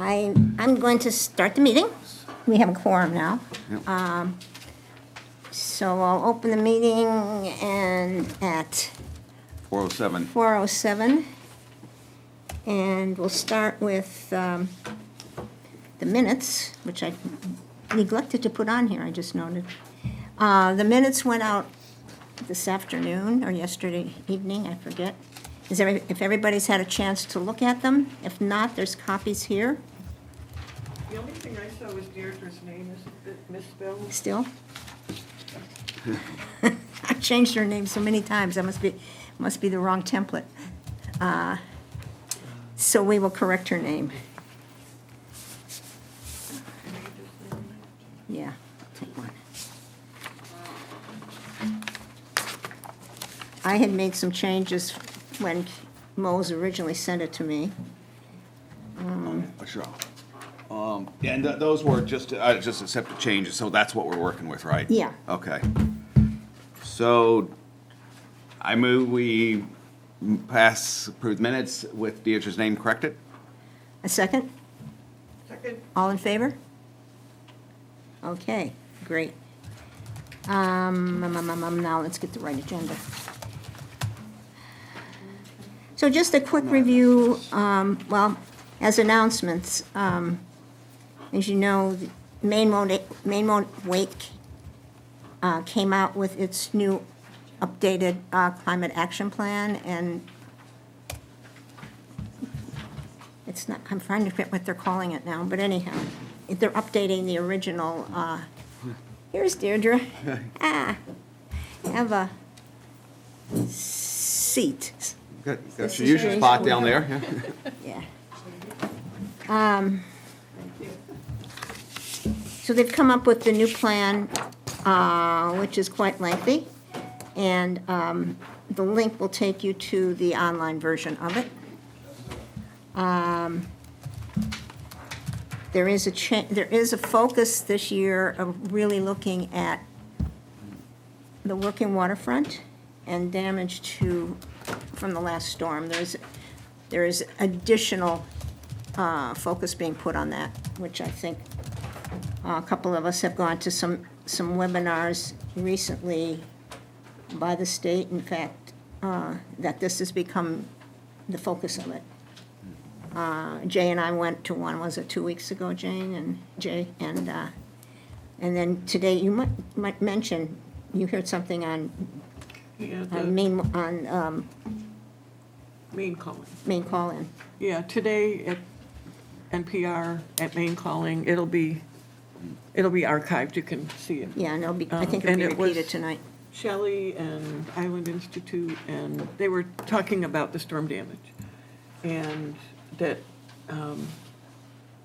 I'm going to start the meeting. We have a quorum now. Yep. So I'll open the meeting and at 407. 4:07. And we'll start with the minutes, which I neglected to put on here, I just noted. The minutes went out this afternoon or yesterday evening, I forget. If everybody's had a chance to look at them? If not, there's copies here. The only thing I saw was Deirdre's name is misspelled. Still? I've changed her name so many times, that must be the wrong template. So we will correct her name. Yeah, take one. I had made some changes when Mose originally sent it to me. Sure. Yeah, and those were just accept the changes, so that's what we're working with, right? Yeah. Okay. So I move we pass approved minutes with Deirdre's name corrected. A second? Second. All in favor? Okay, great. Now let's get the right agenda. So just a quick review, well, as announcements, as you know, Maine Won't Wake came out with its new updated climate action plan, and it's not, I'm trying to fit what they're calling it now, but anyhow, they're updating the original, here's Deirdre. Have a seat. Got This your is usual yours. spot down there. Yeah. So they've come up with the new plan, which is quite lengthy, and the link will take you to the online version of it. There is a focus this year of really looking at the working waterfront and damage from the last storm. There is additional focus being put on that, which I think a couple of us have gone to some webinars recently by the state, in fact, that this has become the focus of it. Jay and I went to one, was it 2 weeks ago, Jane and Jay? And then today, you might mention, you heard something on Yeah, Maine Maine calling. call-in. Yeah, today at NPR at Maine calling, it'll be archived, you can see it. Yeah, and I think it'll And be it was- repeated tonight. Shelley and Island Institute, and they were talking about the storm damage. And that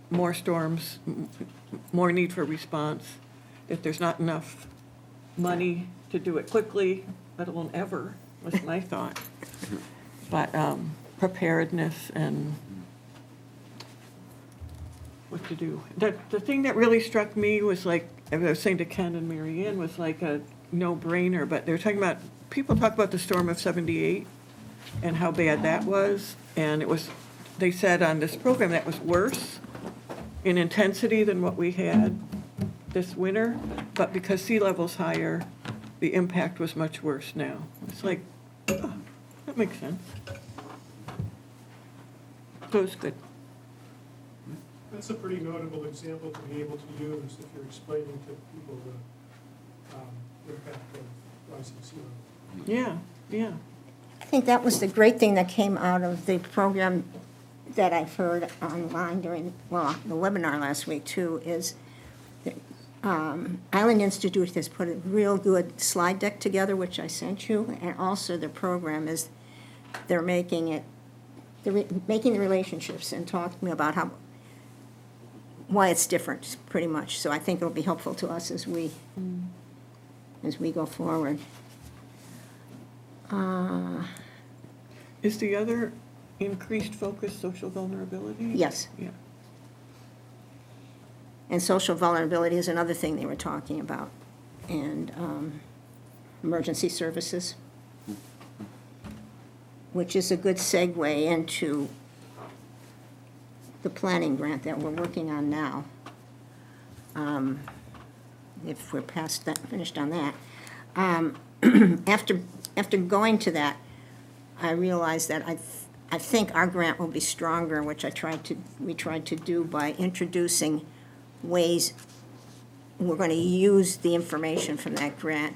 more storms, more need for response, that there's not enough money to do it quickly, let alone ever, was my thought. But preparedness and what to do. The thing that really struck me was like, I was saying to Ken and Mary Ann, was like a no-brainer, but they're talking about, people talk about the storm of 78 and how bad that was, and it was, they said on this program that was worse in intensity than what we had this winter, but because sea level's higher, the impact was much worse now. It's like, oh, that makes sense. So it's good. That's a pretty notable example to be able to use if you're explaining to people the impact of rising sea level. Yeah, yeah. I think that was the great thing that came out of the program that I've heard online during, well, the webinar last week too, is the Island Institute has put a real good slide deck together, which I sent you, and also the program is, they're making the relationships and talking about why it's different, pretty much. So I think it'll be helpful to us as we go forward. Is the other increased focus social vulnerability? Yes. Yeah. And social vulnerability is another thing they were talking about, and emergency services, which is a good segue into the planning grant that we're working on now. If we're past that, finished on that. After going to that, I realized that I think our grant will be stronger, which we tried to do by introducing ways we're going to use the information from that grant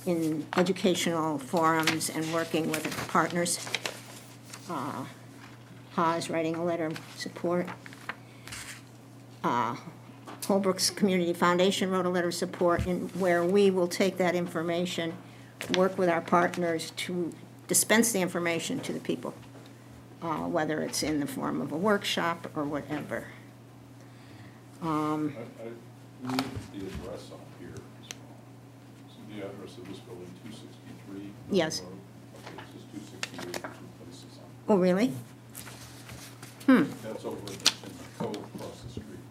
in educational forums and working with partners. Haas writing a letter of support. Holbrook's Community Foundation wrote a letter of support in where we will take that information, work with our partners to dispense the information to the people, whether it's in the form of a workshop or whatever. I need the address on here as well. So the address of this building, 263? Yes. Okay, it says 268 in two places on Oh, really? it. That's over in Cove across the street.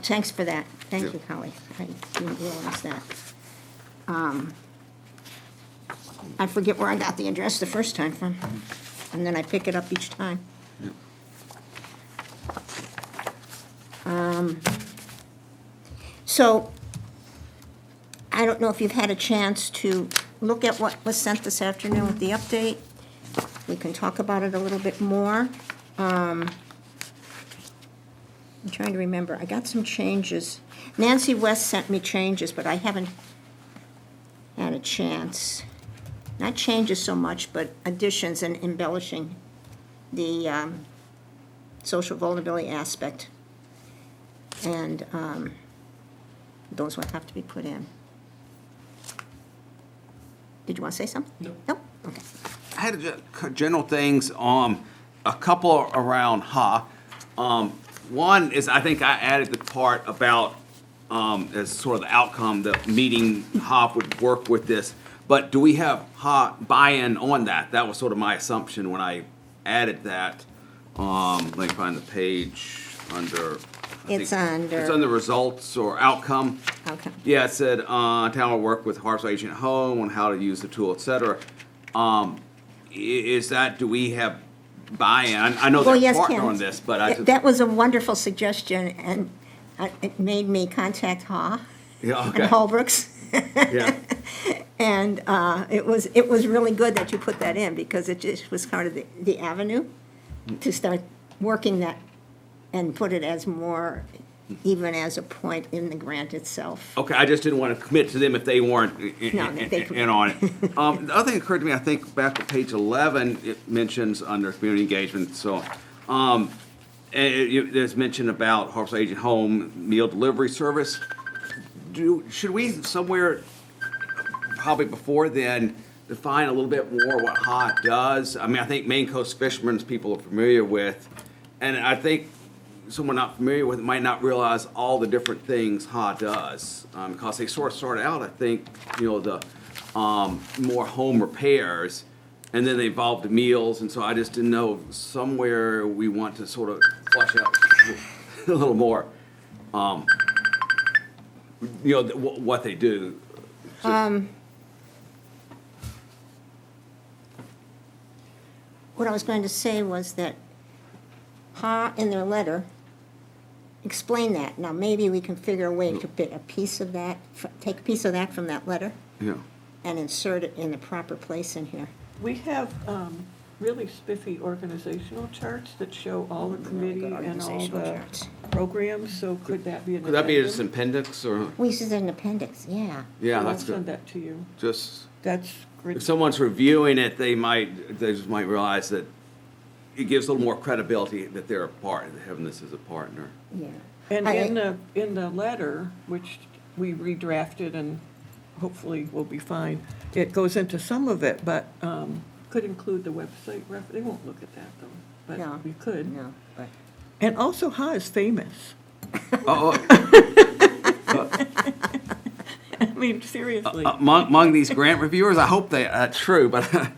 Thanks for that. Thank you, Holly. I didn't realize that. I forget where I got the address the first time from, and then I pick it up each time. So, I don't know if you've had a chance to look at what was sent this afternoon with the update. We can talk about it a little bit more. I'm trying to remember, I got some changes. Nancy West sent me changes, but I haven't had a chance. Not changes so much, but additions and embellishing the social vulnerability aspect. And those will have to be put in. Did you want to say something? No. No? Okay. I had general things, a couple around Ha. One is, I think I added the part about, as sort of the outcome, the meeting, Ha would work with this. But do we have Ha buy-in on that? That was sort of my assumption when I added that. Let me find the page under. It's under- It's under results or outcome. Okay. Yeah, it said, town will work with Harpswell Agent Home on how to use the tool, et cetera. Is that, do we have buy-in? I know Well, they're yes, partner Ken. on this, but I. That was a wonderful suggestion, and it made me contact Ha Yeah, and okay. Holbrook's. Yeah. And it was really good that you put that in, because it just was kind of the avenue to start working that and put it as more, even as a point in the grant itself. Okay, I just didn't want to commit to them if they weren't No, they could- in on it. The other thing that occurred to me, I think back to page 11, it mentions under community engagement, so, there's mention about Harpswell Agent Home meal delivery service. Should we somewhere, probably before then, define a little bit more what HA does? I mean, I think Maine Coast fishermen's people are familiar with, and I think someone not familiar with it might not realize all the different things HA does, because they sort of started out, I think, the more home repairs, and then they evolved to meals, and so I just didn't know, somewhere we want to sort of flush out a little more, what they do. What I was going to say was that Ha, in their letter, explained that. Now, maybe we can figure a way to take a piece of that from that letter Yeah. and insert it in the proper place in here. We have really spiffy organizational charts that show all the Really committee good and all organizational the charts. programs, so could that be an Could that be just addendum? an appendix, or, We use it as an appendix, yeah. yeah, I'll that's send good. that to you. Just, That's great. if someone's reviewing it, they just might realize that it gives a little more credibility that they're a part, that having this as a partner. Yeah. And I- in the letter, which we redrafted and hopefully will be fine, it goes into some of it, but could include the website they won't look at that though, No. but we could. No, but, And also Ha is famous. Oh, I mean, seriously. among these grant reviewers, I hope that's true, but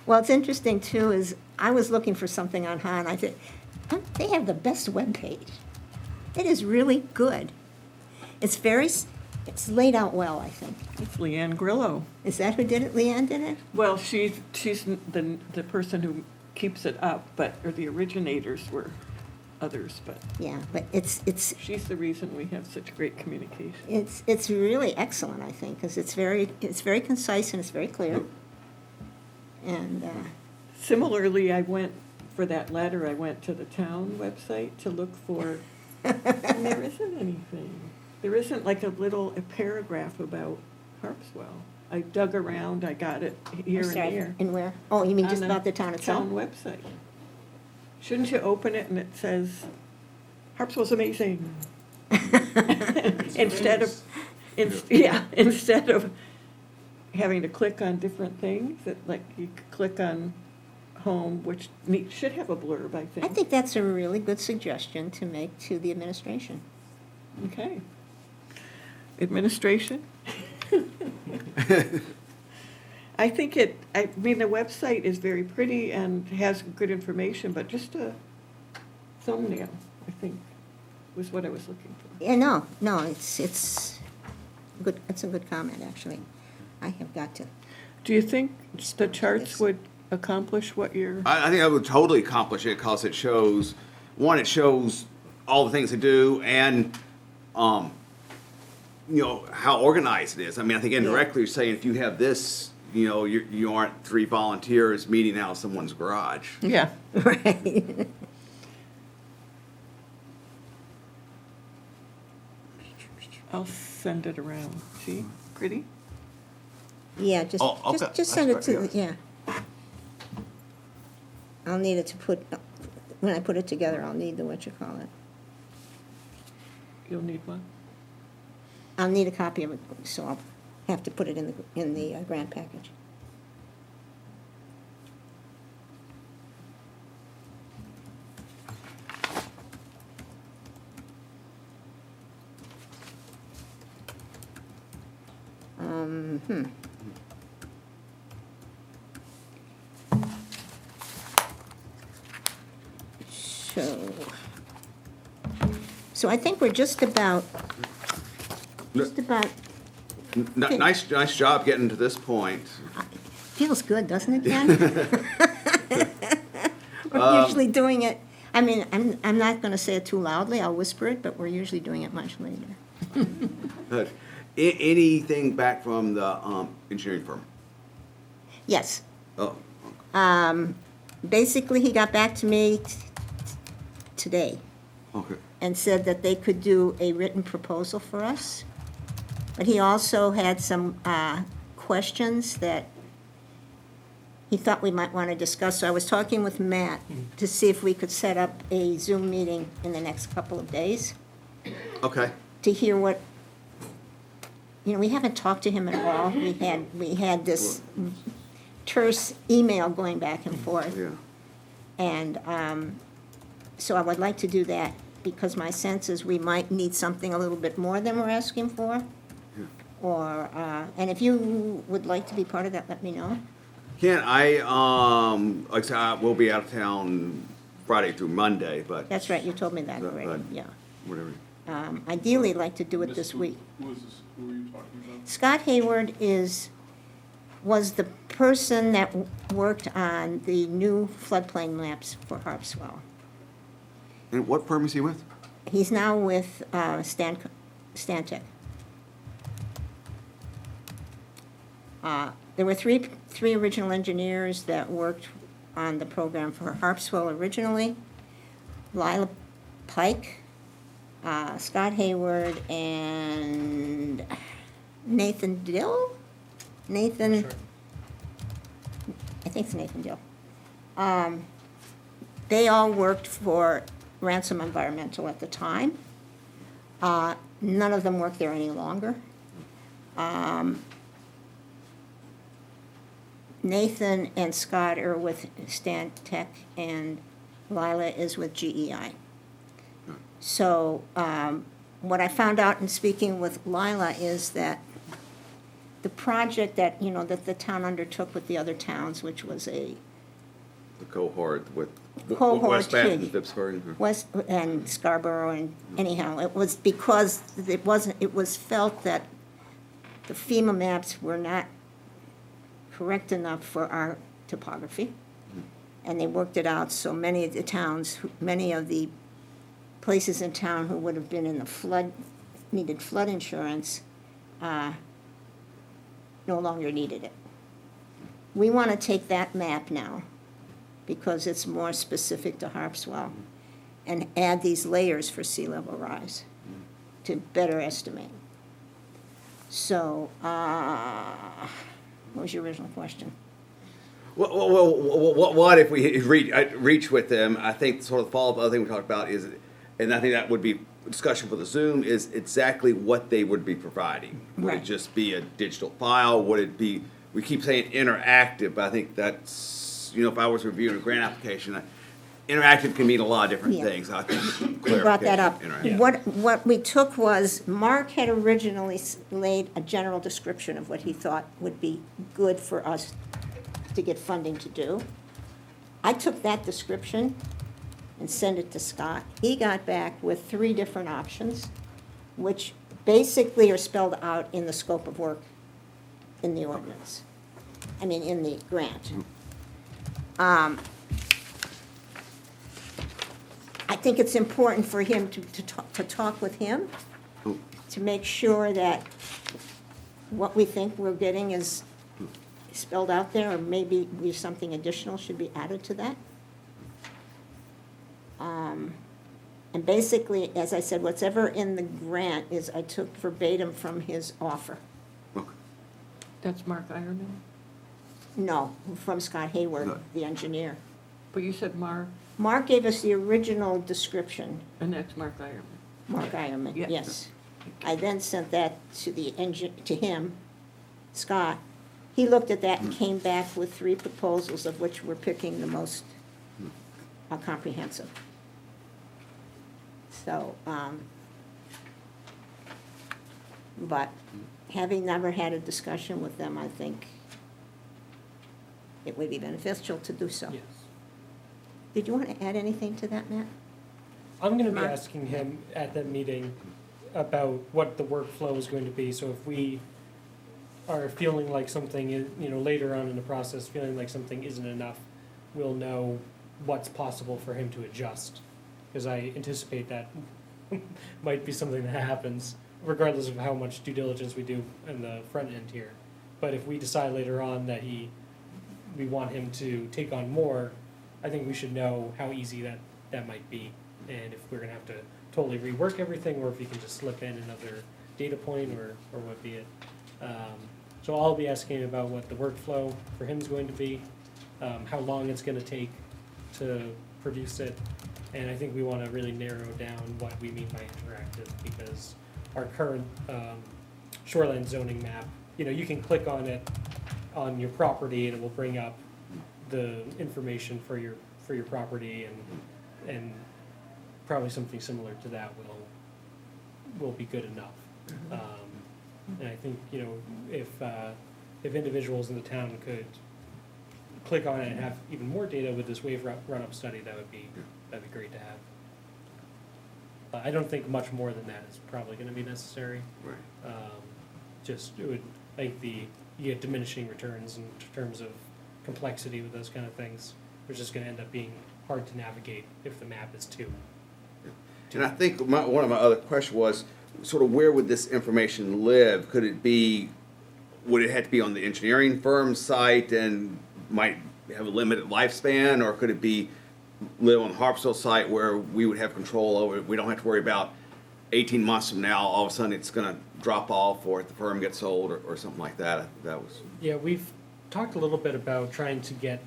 well, it's interesting too, is I was looking for something on Ha, and I said, they have the best webpage. It is really good. It's it's laid out well, I think. It's Leanne Grillo. Is that who did it? Leanne did it? Well, she's the person who keeps it up, or the originators were others, but Yeah, but it's she's the reason we have such great communication. it's really excellent, I think, because it's very concise and it's very clear. And, Similarly, for that letter, I went to the town website to look for, and there isn't anything. There isn't like a paragraph about Harpswell. I dug around, I got it here I'm and sorry, there. and where? Oh, you mean just On about the town itself? Town website. Shouldn't you open it and it says, Harpswell's amazing? Instead of, instead of having to click on different things, that like you could click on home, which should have a blurb, I think. I think that's a really good suggestion to make to the administration. Okay. Administration? I mean, the website is very pretty and has good information, but just a thumbnail, I think, was what I was looking for. Yeah, no, it's good, it's a good comment, actually. I have got to, Do you think the Yes. charts would accomplish what you're, I think that would totally accomplish it because it shows all the things to do and, how organized it is. I mean, I think indirectly you're saying if you have this, you aren't 3 volunteers meeting out of someone's garage. yeah. right. I'll send it around. See? Pretty? Yeah, just, Oh, okay. just send it That's to, great, yeah. I'll need it to put, when I put it together, I'll need the, whatchamacallit. You'll need one? I'll need a copy of it, so I'll have to put it in the grant package. Hmm. So I think we're just about, Nice job getting to this point. feels good, doesn't it, Ken? We're usually doing it, I mean, I'm not gonna say it too loudly, I'll whisper it, but we're usually doing it much later. Good. Anything back from the engineering firm? Yes, Oh, basically, he got back to me today okay. and said that they could do a written proposal for us. But he also had some questions that he thought we might want to discuss. So I was talking with Matt to see if we could set up a Zoom meeting in the next couple of days Okay. to hear what, we haven't talked to him at all. We had this terse email going back and forth. Yeah. And so I would like to do that, because my sense is we might need something a little bit more than we're asking for. Or, and if you would like to be part of that, let me know. Ken, like I said, I will be out of town Friday through Monday, but. That's right, you told me that But- already, yeah. Whatever. Ideally, I'd like to do it this week. Who is this, who are you talking about? Scott Hayward was the person that worked on the new floodplain maps for Harpswell. And what firm is he with? He's now with Stantec. There were three original engineers that worked on the program for Harpswell originally. Lila Pike, Scott Hayward, and Nathan Dill? Nathan, I think it's Nathan Dill. They all worked for Ransom Environmental at the time. None of them work there any longer. Nathan and Scott are with Stantec, and Lila is with GEI. So what I found out in speaking with Lila is that the project that, that the town undertook with the other towns, which was a The cohort with Cohort West Bath and two. Phippsburg. West and Scarborough, and anyhow, it was because it was felt that the FEMA maps were not correct enough for our topography. And they worked it out, so many of the towns, many of the places in town who would have been in the flood, needed flood insurance, no longer needed it. We want to take that map now, because it's more specific to Harpswell, and add these layers for sea level rise to better estimate. So, what was your original question? What if we reach with them? I think sort of the follow-up other thing we talked about is, and I think that would be discussion for the Zoom, is exactly what they would be providing. Would it Right. just be a digital file? Would it be, we keep saying interactive, but I think that's, if I was reviewing a grant application, interactive can mean a lot of different Yeah. things. I think You brought that up. clarification, interactive. What we took was, Mark had originally laid a general description of what he thought would be good for us to get funding to do. I took that description and sent it to Scott. He got back with 3 different options, which basically are spelled out in the scope of work in the ordinance. I mean, in the grant. I think it's important for him to talk with him, to make sure that what we think we're getting is spelled out there, or maybe something additional should be added to that. And basically, as I said, whatever in the grant is, I took verbatim from his offer. Okay. That's Mark Ironman? No, from Scott Hayward, Good. the engineer. But you said Mark, Mark gave us the original description, and that's Mark Ironman. Mark Ironman, Yeah. yes. I then sent that to to him, Scott. He looked at that and came back with 3 proposals, of which we're picking the most comprehensive. So, but having never had a discussion with them, I think it would be beneficial to do so. Yes. Did you want to add anything to that, Matt? I'm going to be Mark? asking him at that meeting about what the workflow is going to be. So if we are feeling like something is, later on in the process, feeling like something isn't enough, we'll know what's possible for him to adjust. Because I anticipate that might be something that happens, regardless of how much due diligence we do in the front end here. But if we decide later on that we want him to take on more, I think we should know how easy that might be, and if we're gonna have to totally rework everything, or if you can just slip in another data point, or what be it. So I'll be asking about what the workflow for him is going to be, how long it's gonna take to produce it, and I think we wanna really narrow down what we mean by interactive, because our current shoreline zoning map, you can click on it on your property and it will bring up the information for your property, and probably something similar to that will be good enough. And I think, if individuals in the town could click on it and have even more data with this wave run-up study, that'd be great to have. I don't think much more than that is probably gonna be necessary. Right. I think you get diminishing returns in terms of complexity with those kind of things. It's just gonna end up being hard to navigate if the map is too. And I think one of my other questions was, sort of where would this information live? Would it have to be on the engineering firm's site and might have a limited lifespan, or could it live on the Harpswell site where we would have control over it? We don't have to worry about 18 months from now, all of a sudden it's gonna drop off, or if the firm gets sold, or something like that. That was, Yeah, we've talked a little bit about trying to get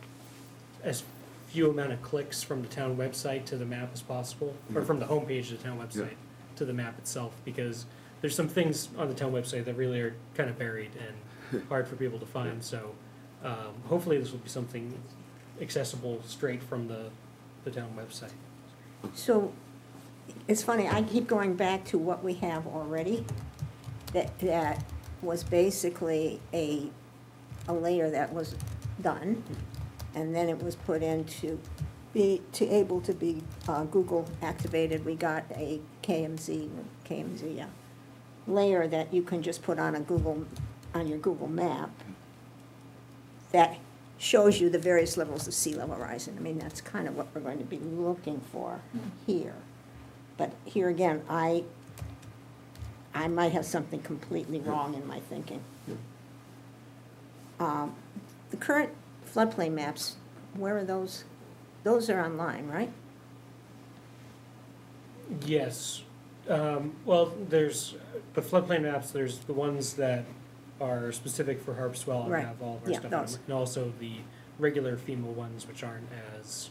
as few amount of clicks from the town website to the map as possible, or from the homepage of the town website to the map itself, because there's some things on the town website that really are kind of buried and hard for people to find. So hopefully this will be something accessible straight from the town website. So, it's funny, I keep going back to what we have already, that was basically a layer that was done, and then it was put in to be Google activated. We got a KMZ, layer that you can just put on your Google map, that shows you the various levels of sea level rising. I mean, that's kind of what we're going to be looking for here. But here again, I might have something completely wrong in my thinking. The current floodplain maps, where are those? Those are online, right? Yes. Well, there's the floodplain maps, there's the ones that are specific for Harpswell and Right. have all of our Yeah, stuff on those. them. And also the regular FEMA ones, which aren't as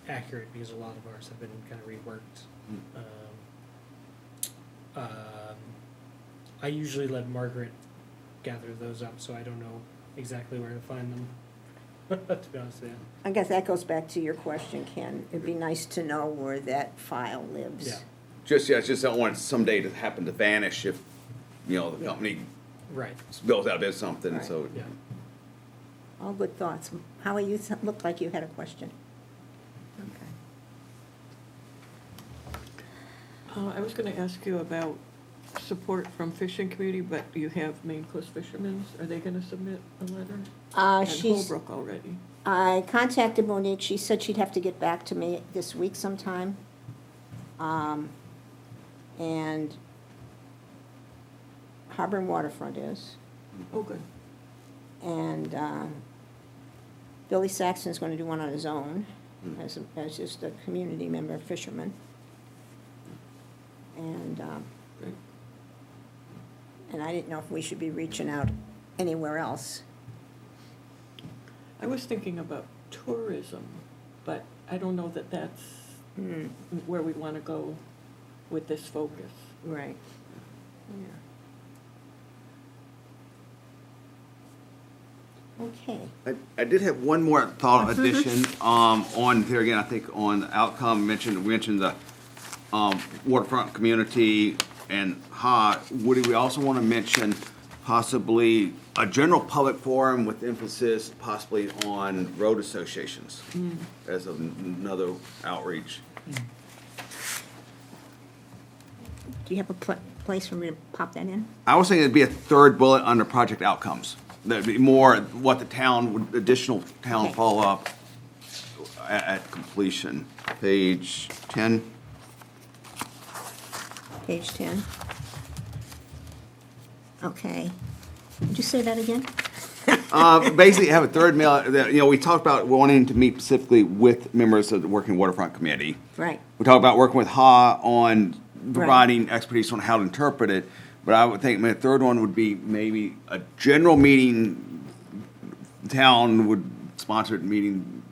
accurate because a lot of ours have been kind of reworked. I usually let Margaret gather those up, so I don't know exactly where to find them, to be honest with you. I guess that goes back to your question, Ken. It'd be nice to know where that file lives. Yeah. I just don't want it someday to happen to vanish if, the company Right. spills out of something, Right. so. Yeah. All good thoughts. Howie, you looked like you had a question. Okay. I was gonna ask you about support from fishing community, but you have Maine Coast Fishermen's. Are they gonna submit a letter? And She's, Holbrook already. I contacted Monique. She said she'd have to get back to me this week sometime. And Harbor and Waterfront is. Oh, good. And Billy Saxon's going to do one on his own, as just a community member, fisherman. And Great. and I didn't know if we should be reaching out anywhere else. I was thinking about tourism, but I don't know that that's where we want to go with this focus. Right. Yeah. Okay. I did have one more thought addition, on there again, I think on the outcome, we mentioned the, waterfront community and would we also want to mention possibly a general public forum with emphasis possibly on road associations as another outreach? Do you have a place for me to pop that in? I was thinking it'd be a third bullet under project outcomes. That'd be more what the town would, additional town Okay. follow-up at completion. Page 10. Page 10. Okay. Would you say that again? Basically, have a third mail, we talked about wanting to meet specifically with members of the Working Waterfront Committee. Right. We talked about working with HA on providing expertise on how to interpret it, but I would think my third one would be maybe a general meeting, town would sponsor it, meeting,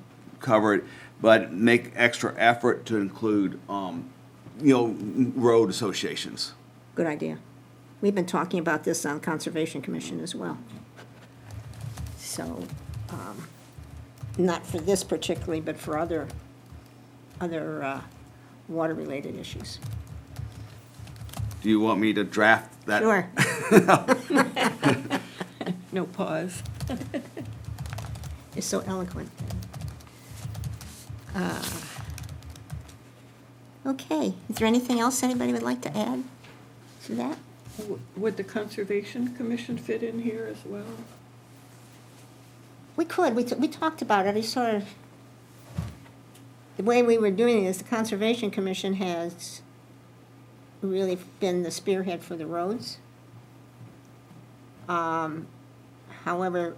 cover it, but make extra effort to include, road associations. Good idea. We've been talking about this on Conservation Commission as well. So, not for this particularly, but for other water-related issues. Do you want me to draft that? Sure. No pause. You're so eloquent. Okay, is there anything else anybody would like to add to that? Would the Conservation Commission fit in here as well? We could, we talked about it, I sort of, the way we were doing it is the Conservation Commission has really been the spearhead for the roads. However,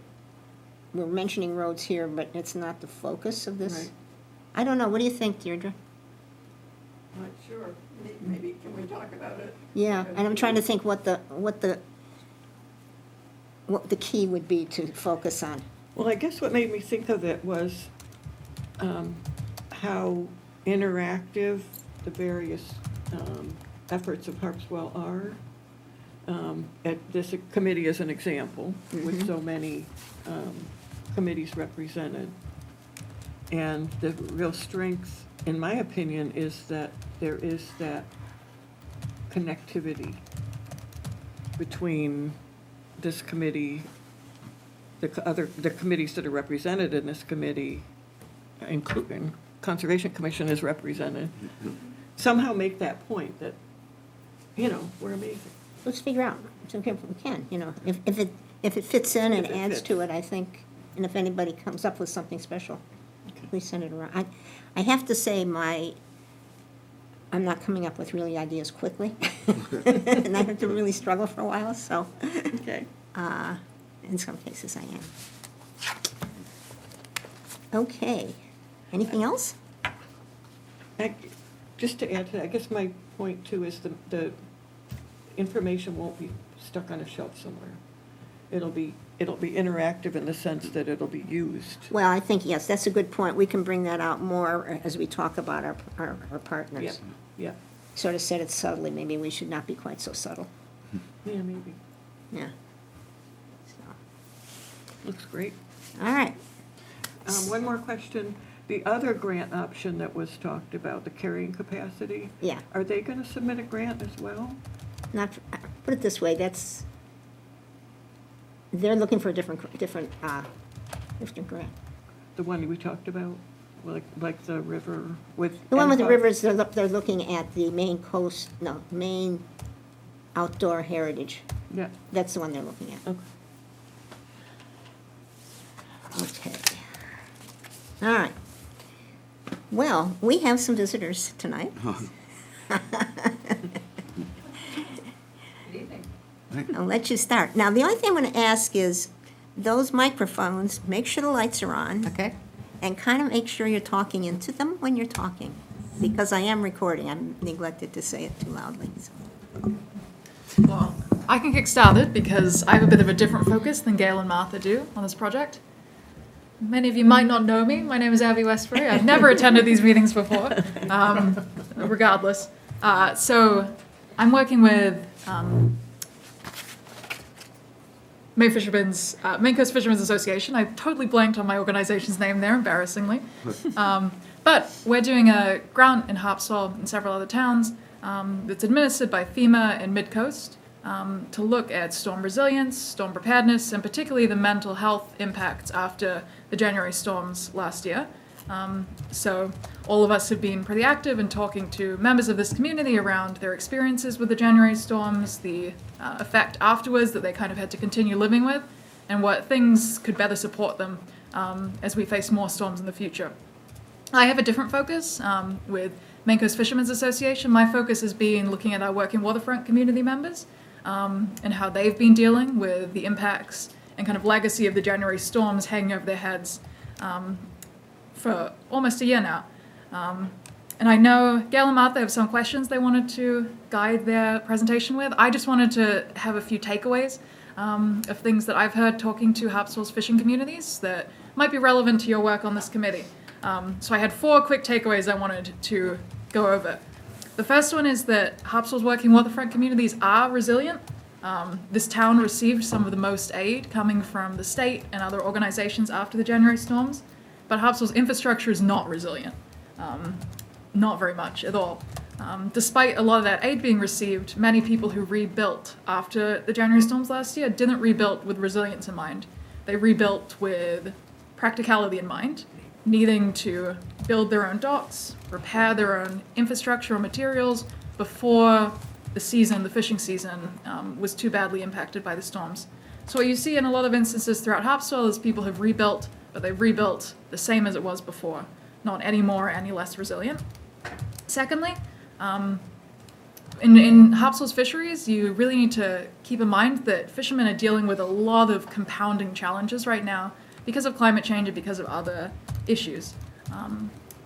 we're mentioning roads here, but it's not the focus of this. Right. I don't know, what do you think, Deirdre? Not sure. Maybe, can we talk about it? Yeah, and I'm trying to think what the key would be to focus on. Well, I guess what made me think of it was how interactive the various efforts of Harpswell are. At this committee as an example, with so many committees represented. And the real strength, in my opinion, is that there is that connectivity between this committee, the committees that are represented in this committee, including Conservation Commission is represented, somehow make that point that, we're amazing. Let's figure out, if we can, if it fits in and If it adds fits. to it, I think And if anybody comes up with something special, we send it around. I have to say, I'm not coming up with really ideas quickly. And I have to really struggle for a while, so Okay. in some cases I am. Okay. Anything else? Just to add to that, I guess my point too is the information won't be stuck on a shelf somewhere. It'll be interactive in the sense that it'll be used. Well, I think, yes, that's a good point. We can bring that out more as we talk about our Yeah, partners. yeah, Sort of said it subtly, maybe we should not be quite so subtle. yeah, maybe. Yeah. So, Looks great. all right. One more question. The other grant option that was talked about, the carrying capacity, Yeah, are they gonna submit a grant as well? not, put it this way, they're looking for a different grant. The one we talked about, like the river with. The one with the NPOS? rivers, they're looking at the Maine outdoor heritage. Yeah, That's the one they're looking at. okay. Okay. All right. Well, we have some visitors tonight. I'll let you start. Now, the only thing I'm going to ask is, those microphones, make sure the lights are on. Okay. And kind of make sure you're talking into them when you're talking, because I am recording. I neglected to say it too loudly. So. Well, I can kick started because I have a bit of a different focus than Gail and Martha do on this project. Many of you might not know me. My name is Abby Westbury. I've never attended these meetings before, regardless. So I'm working with Maine Coast Fishermen's Association. I totally blanked on my organization's name there, embarrassingly. But we're doing a grant in Harpswell and several other towns that's administered by FEMA and Mid-Coast to look at storm resilience, storm preparedness, and particularly the mental health impacts after the January storms last year. So all of us have been pretty active in talking to members of this community around their experiences with the January storms, the effect afterwards that they kind of had to continue living with, and what things could better support them as we face more storms in the future. I have a different focus with Maine Coast Fishermen's Association. My focus has been looking at our working waterfront community members and how they've been dealing with the impacts and kind of legacy of the January storms hanging over their heads for almost a year now. And I know Gail and Martha have some questions they wanted to guide their presentation with. I just wanted to have a few takeaways of things that I've heard talking to Harpswell's fishing communities that might be relevant to your work on this committee. So I had 4 quick takeaways I wanted to go over. The first one is that Harpswell's working waterfront communities are resilient. This town received some of the most aid coming from the state and other organizations after the January storms, but Harpswell's infrastructure is not resilient. Not very much at all. Despite a lot of that aid being received, many people who rebuilt after the January storms last year didn't rebuild with resilience in mind. They rebuilt with practicality in mind, needing to build their own docks, repair their own infrastructure or materials before the fishing season, was too badly impacted by the storms. So what you see in a lot of instances throughout Harpswell is people have rebuilt, but they've rebuilt the same as it was before, not any more, any less resilient. Secondly, in Harpswell's fisheries, you really need to keep in mind that fishermen are dealing with a lot of compounding challenges right now because of climate change and because of other issues.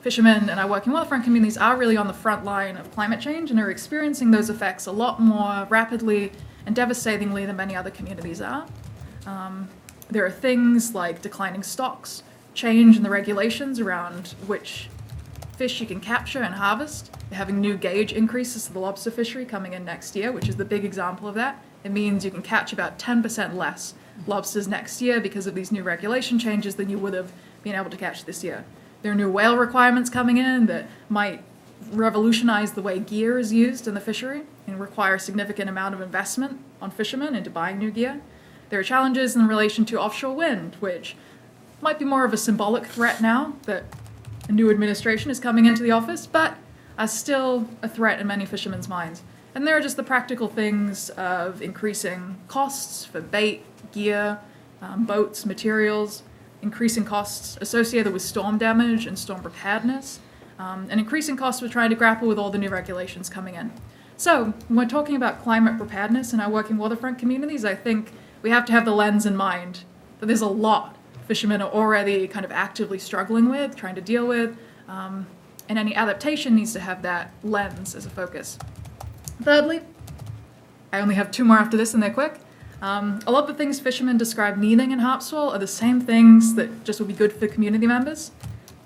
Fishermen and our working waterfront communities are really on the front line of climate change and are experiencing those effects a lot more rapidly and devastatingly than many other communities are. There are things like declining stocks, change in the regulations around which fish you can capture and harvest. They're having new gauge increases to the lobster fishery coming in next year, which is the big example of that. It means you can catch about 10% less lobsters next year because of these new regulation changes than you would have been able to catch this year. There are new whale requirements coming in that might revolutionize the way gear is used in the fishery and require a significant amount of investment on fishermen into buying new gear. There are challenges in relation to offshore wind, which might be more of a symbolic threat now that a new administration is coming into the office, but are still a threat in many fishermen's minds. And there are just the practical things of increasing costs for bait, gear, boats, materials, increasing costs associated with storm damage and storm preparedness, and increasing costs with trying to grapple with all the new regulations coming in. So when we're talking about climate preparedness in our working waterfront communities, I think we have to have the lens in mind that there's a lot fishermen are already kind of actively struggling with, trying to deal with, and any adaptation needs to have that lens as a focus. Thirdly, I only have 2 more after this and they're quick. A lot of the things fishermen describe needing in Harpswell are the same things that just would be good for community members.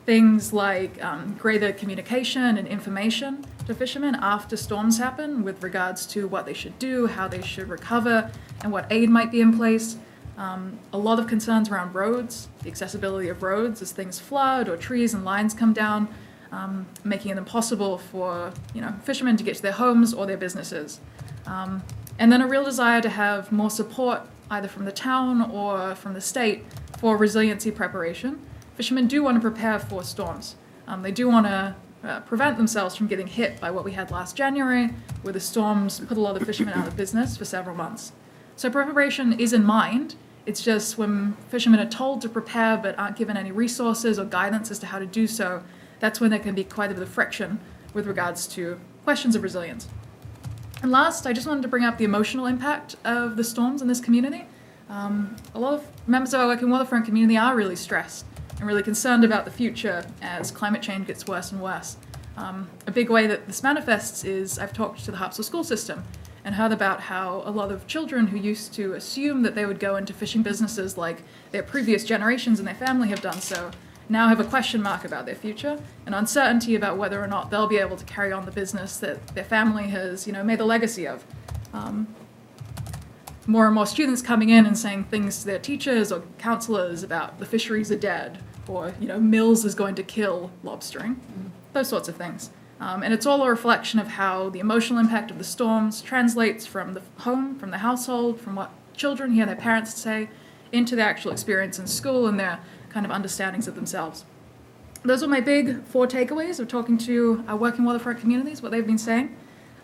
Things like greater communication and information to fishermen after storms happen with regards to what they should do, how they should recover, and what aid might be in place. A lot of concerns around roads, the accessibility of roads as things flood or trees and lines come down, making it impossible for fishermen to get to their homes or their businesses. And then a real desire to have more support either from the town or from the state for resiliency preparation. Fishermen do want to prepare for storms. They do want to prevent themselves from getting hit by what we had last January, where the storms put a lot of fishermen out of business for several months. So preparation is in mind. It's just when fishermen are told to prepare but aren't given any resources or guidance as to how to do so, that's when there can be quite a bit of friction with regards to questions of resilience. And last, I just wanted to bring up the emotional impact of the storms in this community. A lot of members of our working waterfront community are really stressed and really concerned about the future as climate change gets worse and worse. A big way that this manifests is I've talked to the Harpswell school system and heard about how a lot of children who used to assume that they would go into fishing businesses like their previous generations and their family have done so, now have a question mark about their future and uncertainty about whether or not they'll be able to carry on the business that their family has, made a legacy of. More and more students coming in and saying things to their teachers or counselors about the fisheries are dead, or Mills is going to kill lobstering, those sorts of things. And it's all a reflection of how the emotional impact of the storms translates from the home, from the household, from what children hear their parents say, into their actual experience in school and their kind of understandings of themselves. Those are my big 4 takeaways of talking to our working waterfront communities, what they've been saying.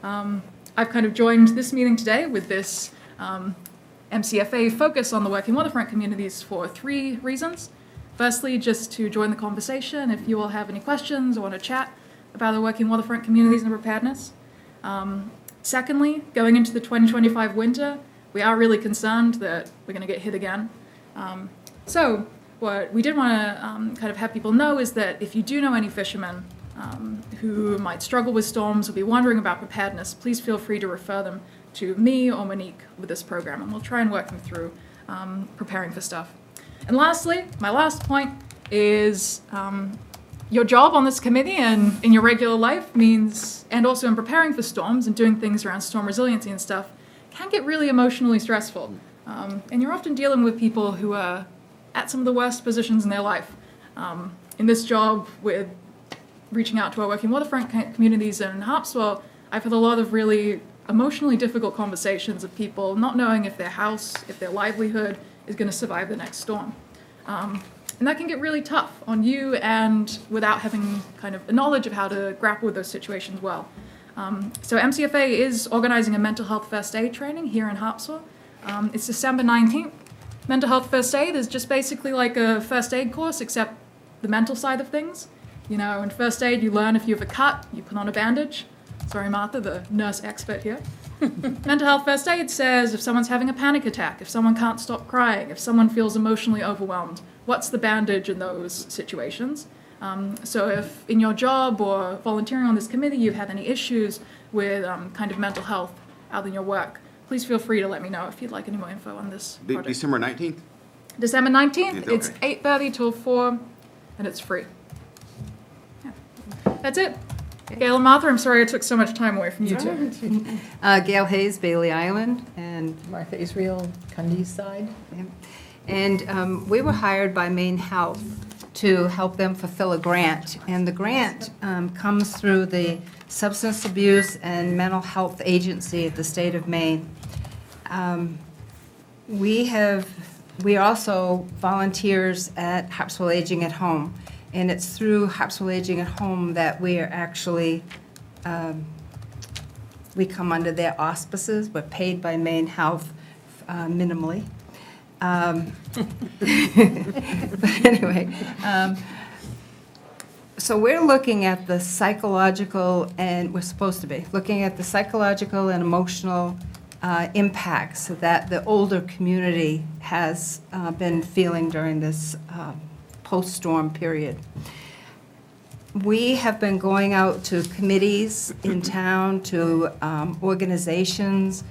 I've kind of joined this meeting today with this MCFA focus on the working waterfront communities for 3 reasons. Firstly, just to join the conversation if you all have any questions or want to chat about the working waterfront communities and preparedness. Secondly, going into the 2025 winter, we are really concerned that we're going to get hit again. So what we did want to kind of have people know is that if you do know any fishermen who might struggle with storms or be wondering about preparedness, please feel free to refer them to me or Monique with this program, and we'll try and work them through preparing for stuff. And lastly, my last point is your job on this committee and in your regular life means, and also in preparing for storms and doing things around storm resiliency and stuff, can get really emotionally stressful. And you're often dealing with people who are at some of the worst positions in their life. In this job with reaching out to our working waterfront communities in Harpswell, I've had a lot of really emotionally difficult conversations of people not knowing if their house, if their livelihood is going to survive the next storm. And that can get really tough on you and without having kind of a knowledge of how to grapple with those situations well. So MCFA is organizing a mental health first aid training here in Harpswell. It's December 19th. Mental health first aid is just basically like a first aid course, except the mental side of things. In first aid, you learn if you have a cut, you put on a bandage. Sorry, Martha, the nurse expert here. Mental health first aid says if someone's having a panic attack, if someone can't stop crying, if someone feels emotionally overwhelmed, what's the bandage in those situations? So if in your job or volunteering on this committee you've had any issues with kind of mental health out in your work, please feel free to let me know if you'd like any more info on this project. December 19th? December 19th, Okay. it's 8:30 till 4, and it's free. Yeah. That's it. Gail and Martha, I'm sorry I took so much time away from you two. Gail Hayes, Bailey Island, and Martha Israel, Cundy's side. we were hired by Maine Health to help them fulfill a grant. And the grant comes through the Substance Abuse and Mental Health Agency of the state of Maine. We are also volunteers at Harpswell Aging at Home. And it's through Harpswell Aging at Home that we are actually, we come under their auspices. We're paid by Maine Health minimally. But anyway, so we're looking at the psychological, and we're supposed to be, looking at the psychological and emotional impacts that the older community has been feeling during this post-storm period. We have been going out to committees in town, to organizations,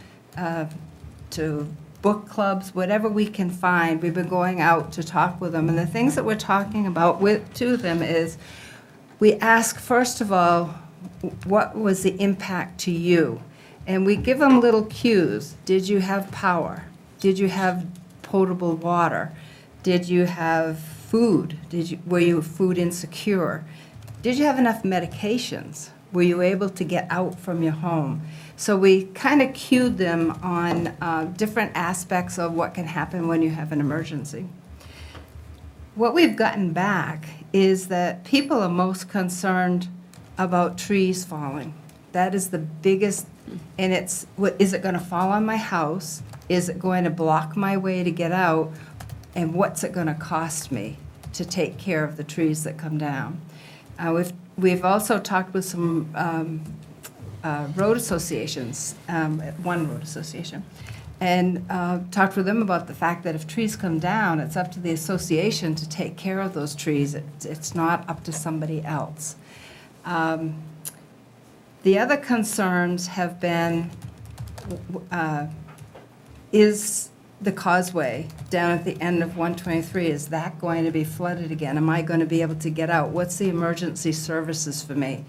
to book clubs, whatever we can find. We've been going out to talk with them. And the things that we're talking about to them is, we ask, first of all, what was the impact to you? And we give them little cues. Did you have power? Did you have potable water? Did you have food? Were you food insecure? Did you have enough medications? Were you able to get out from your home? So we kind of cued them on different aspects of what can happen when you have an emergency. What we've gotten back is that people are most concerned about trees falling. That is the biggest, and it's, is it going to fall on my house? Is it going to block my way to get out? And what's it going to cost me to take care of the trees that come down? We've also talked with some road associations, one road association, and talked with them about the fact that if trees come down, it's up to the association to take care of those trees. It's not up to somebody else. The other concerns have been, is the causeway down at the end of 123, is that going to be flooded again? Am I going to be able to get out? What's the emergency services for me?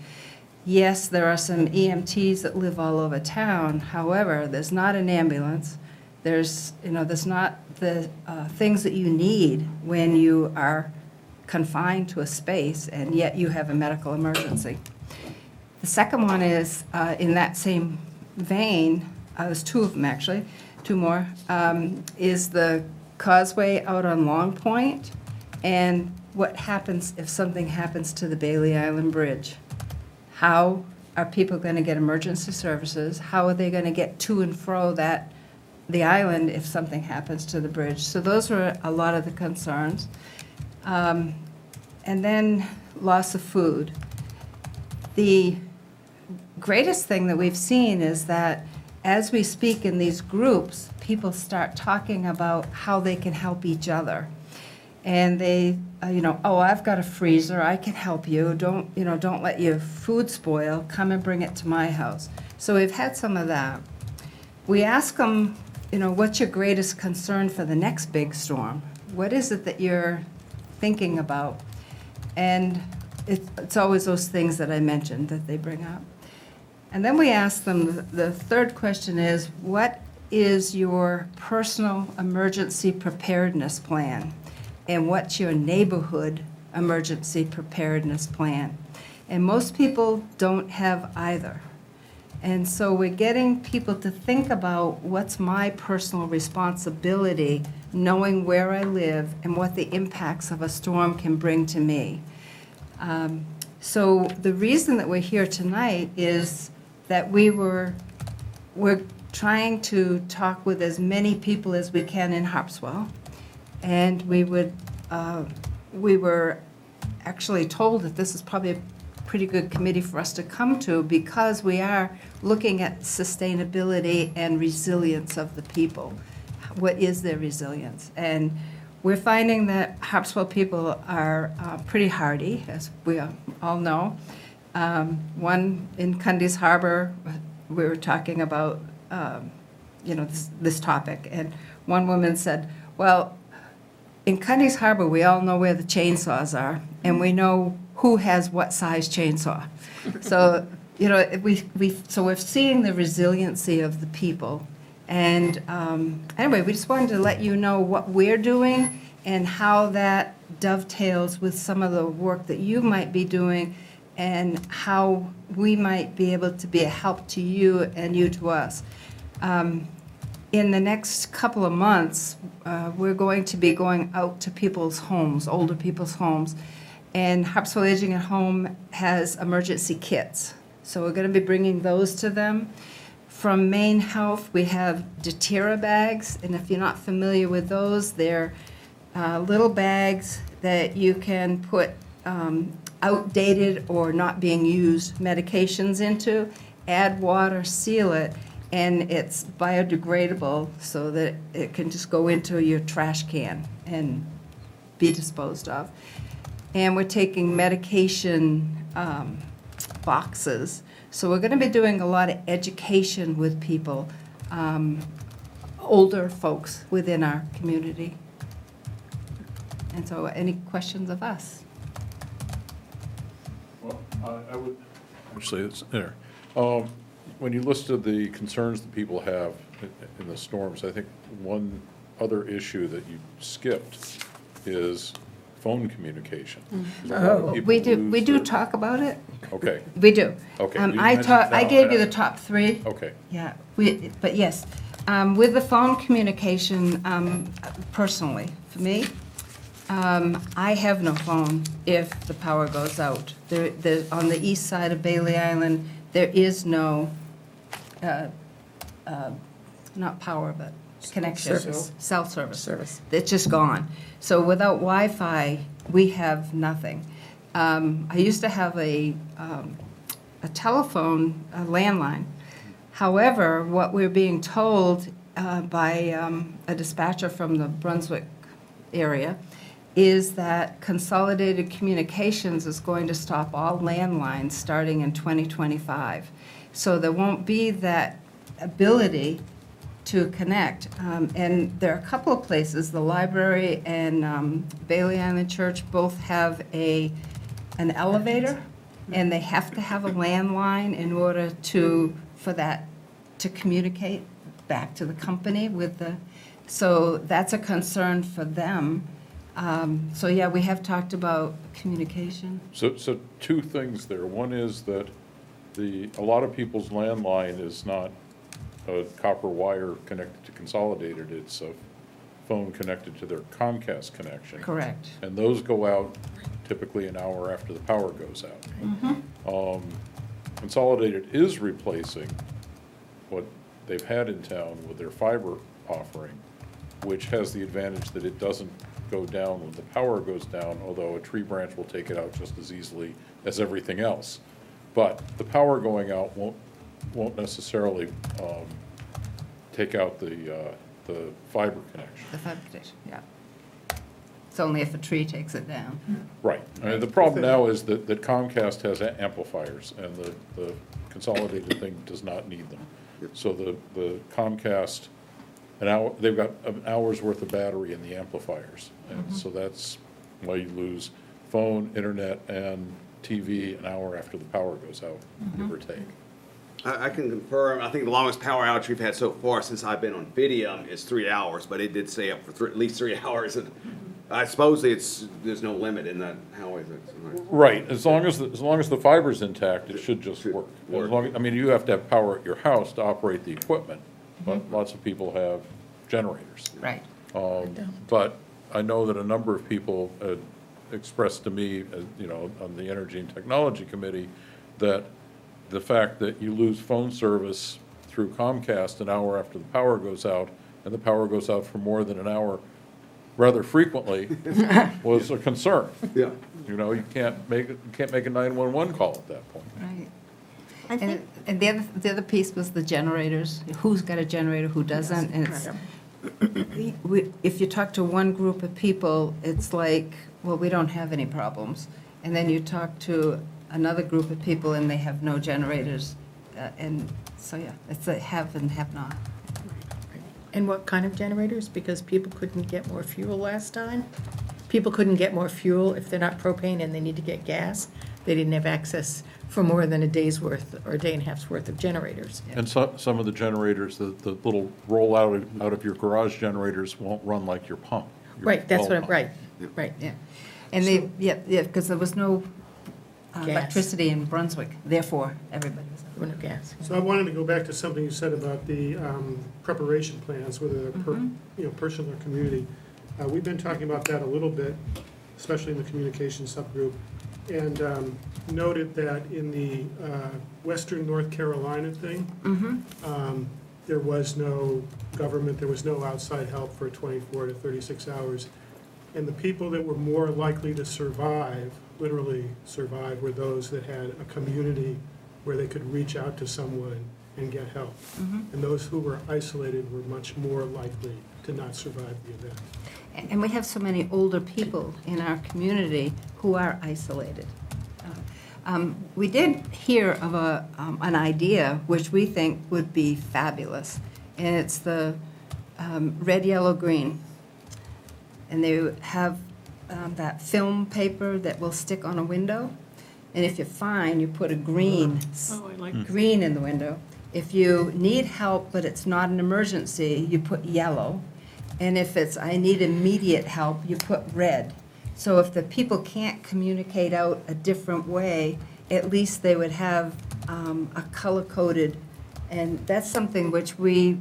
Yes, there are some EMTs that live all over town. However, there's not an ambulance. There's not the things that you need when you are confined to a space, and yet you have a medical emergency. The second one is, in that same vein, there's two of them actually, two more, is the causeway out on Long Point, and what happens if something happens to the Bailey Island Bridge. How are people going to get emergency services? How are they going to get to and fro the island if something happens to the bridge? So those were a lot of the concerns. And then loss of food. The greatest thing that we've seen is that as we speak in these groups, people start talking about how they can help each other. And they, oh, I've got a freezer, I can help you. Don't let your food spoil. Come and bring it to my house. So we've had some of that. We ask them, what's your greatest concern for the next big storm? What is it that you're thinking about? And it's always those things that I mentioned that they bring up. And then we ask them, the third question is, what is your personal emergency preparedness plan? And what's your neighborhood emergency preparedness plan? And most people don't have either. And so we're getting people to think about what's my personal responsibility, knowing where I live and what the impacts of a storm can bring to me. So the reason that we're here tonight is that we're trying to talk with as many people as we can in Harpswell. And we were actually told that this is probably a pretty good committee for us to come to, because we are looking at sustainability and resilience of the people. What is their resilience? And we're finding that Harpswell people are pretty hardy, as we all know. One in Cundy's Harbor, we were talking about this topic, and one woman said, well, in Cundy's Harbor, we all know where the chainsaws are, and we know who has what size chainsaw. So, so we're seeing the resiliency of the people. And anyway, we just wanted to let you know what we're doing and how that dovetails with some of the work that you might be doing, and how we might be able to be a help to you and you to us. In the next couple of months, we're going to be going out to people's homes, older people's homes, and Harpswell Aging at Home has emergency kits. So we're going to be bringing those to them From Maine Health, we have Datira bags, and if you're not familiar with those, they're little bags that you can put outdated or not being used medications into, add water, seal it, and it's biodegradable so that it can just go into your trash can and be disposed of. And we're taking medication boxes. So we're going to be doing a lot of education with people, older folks within our community. And so any questions of us? Well, I would, actually, it's there. When you listed the concerns that people have in the storms, I think one other issue that you skipped is phone communication. Oh. We do talk about it. Okay, We do. Okay, you I mentioned I that. gave you the top three. okay. Yeah, but yes, with the phone communication, personally, for me, I have no phone if the power goes out. On the east side of Bailey Island, there is no, not power, but connection. Service. Cell service. Service. It's just gone. So without Wi-Fi, we have nothing. I used to have a telephone, a landline. However, what we're being told by a dispatcher from the Brunswick area is that Consolidated Communications is going to stop all landlines starting in 2025. So there won't be that ability to connect. And there are a couple of places, the library and Bailey Island Church both have an elevator, and they have to have a landline in order for that to communicate back to the company with the, so that's a concern for them. So yeah, we have talked about communication. So two things there. One is that a lot of people's landline is not a copper wire connected to Consolidated, it's a phone connected to their Comcast connection. Correct. And those go out typically an hour after the power goes out. Consolidated is replacing what they've had in town with their fiber offering, which has the advantage that it doesn't go down when the power goes down, although a tree branch will take it out just as easily as everything else. But the power going out won't necessarily take out the fiber connection. The fiber connection, yeah. It's only if a tree takes it down. Right. I mean, the problem now is that Comcast has amplifiers, and the Consolidated thing does not need them. So the Comcast, they've got an hour's worth of battery in the amplifiers. And so that's why you lose phone, internet, and TV an hour after the power goes out, give or take. I can confirm, I think the longest power outage we've had so far since I've been on Vidium is 3 hours, but it did stay up for at least 3 hours. And I suppose there's no limit in that, how is it? Right, as long as the fiber's intact, it should just work. As long, I mean, you have to have power at your house to operate the equipment, but lots of people have generators. Right. But I know that a number of people expressed to me, on the Energy and Technology Committee, that the fact that you lose phone service through Comcast an hour after the power goes out, and the power goes out for more than an hour rather frequently, was a concern. Yeah. You can't make a 911 call at that point. Right. I think, And the other piece was the generators. Who's got a generator, who doesn't? And it's, if you talk to one group of people, it's like, well, we don't have any problems. And then you talk to another group of people and they have no generators. And so, yeah, it's a have and have not. And what kind of generators? Because people couldn't get more fuel last time. People couldn't get more fuel if they're not propane and they need to get gas. They didn't have access for more than a day's worth or a day and a half's worth of generators. And some of the generators, the little roll out of your garage generators won't run like your pump. your Right, that's well what I'm, pump. right. Yeah. And because there was no electricity in Brunswick, therefore, everybody was. There were no gas. So I wanted to go back to something you said about the preparation plans, whether they're personal or community. We've been talking about that a little bit, especially in the communication subgroup. and noted that in the Western North Carolina thing, there was no government, there was no outside help for 24 to 36 hours. And the people that were more likely to survive, literally survive, were those that had a community where they could reach out to someone and get help. And those who were isolated were much more likely to not survive the event. And we have so many older people in our community who are isolated. We did hear of an idea which we think would be fabulous, and it's the red, yellow, green. And they have that film paper that will stick on a window, and if you're fine, you put a green, Oh, I like green in the window. If you need help but it's not an emergency, you put yellow. And if it's, I need immediate help, you put red. So if the people can't communicate out a different way, at least they would have a color-coded, and that's something which we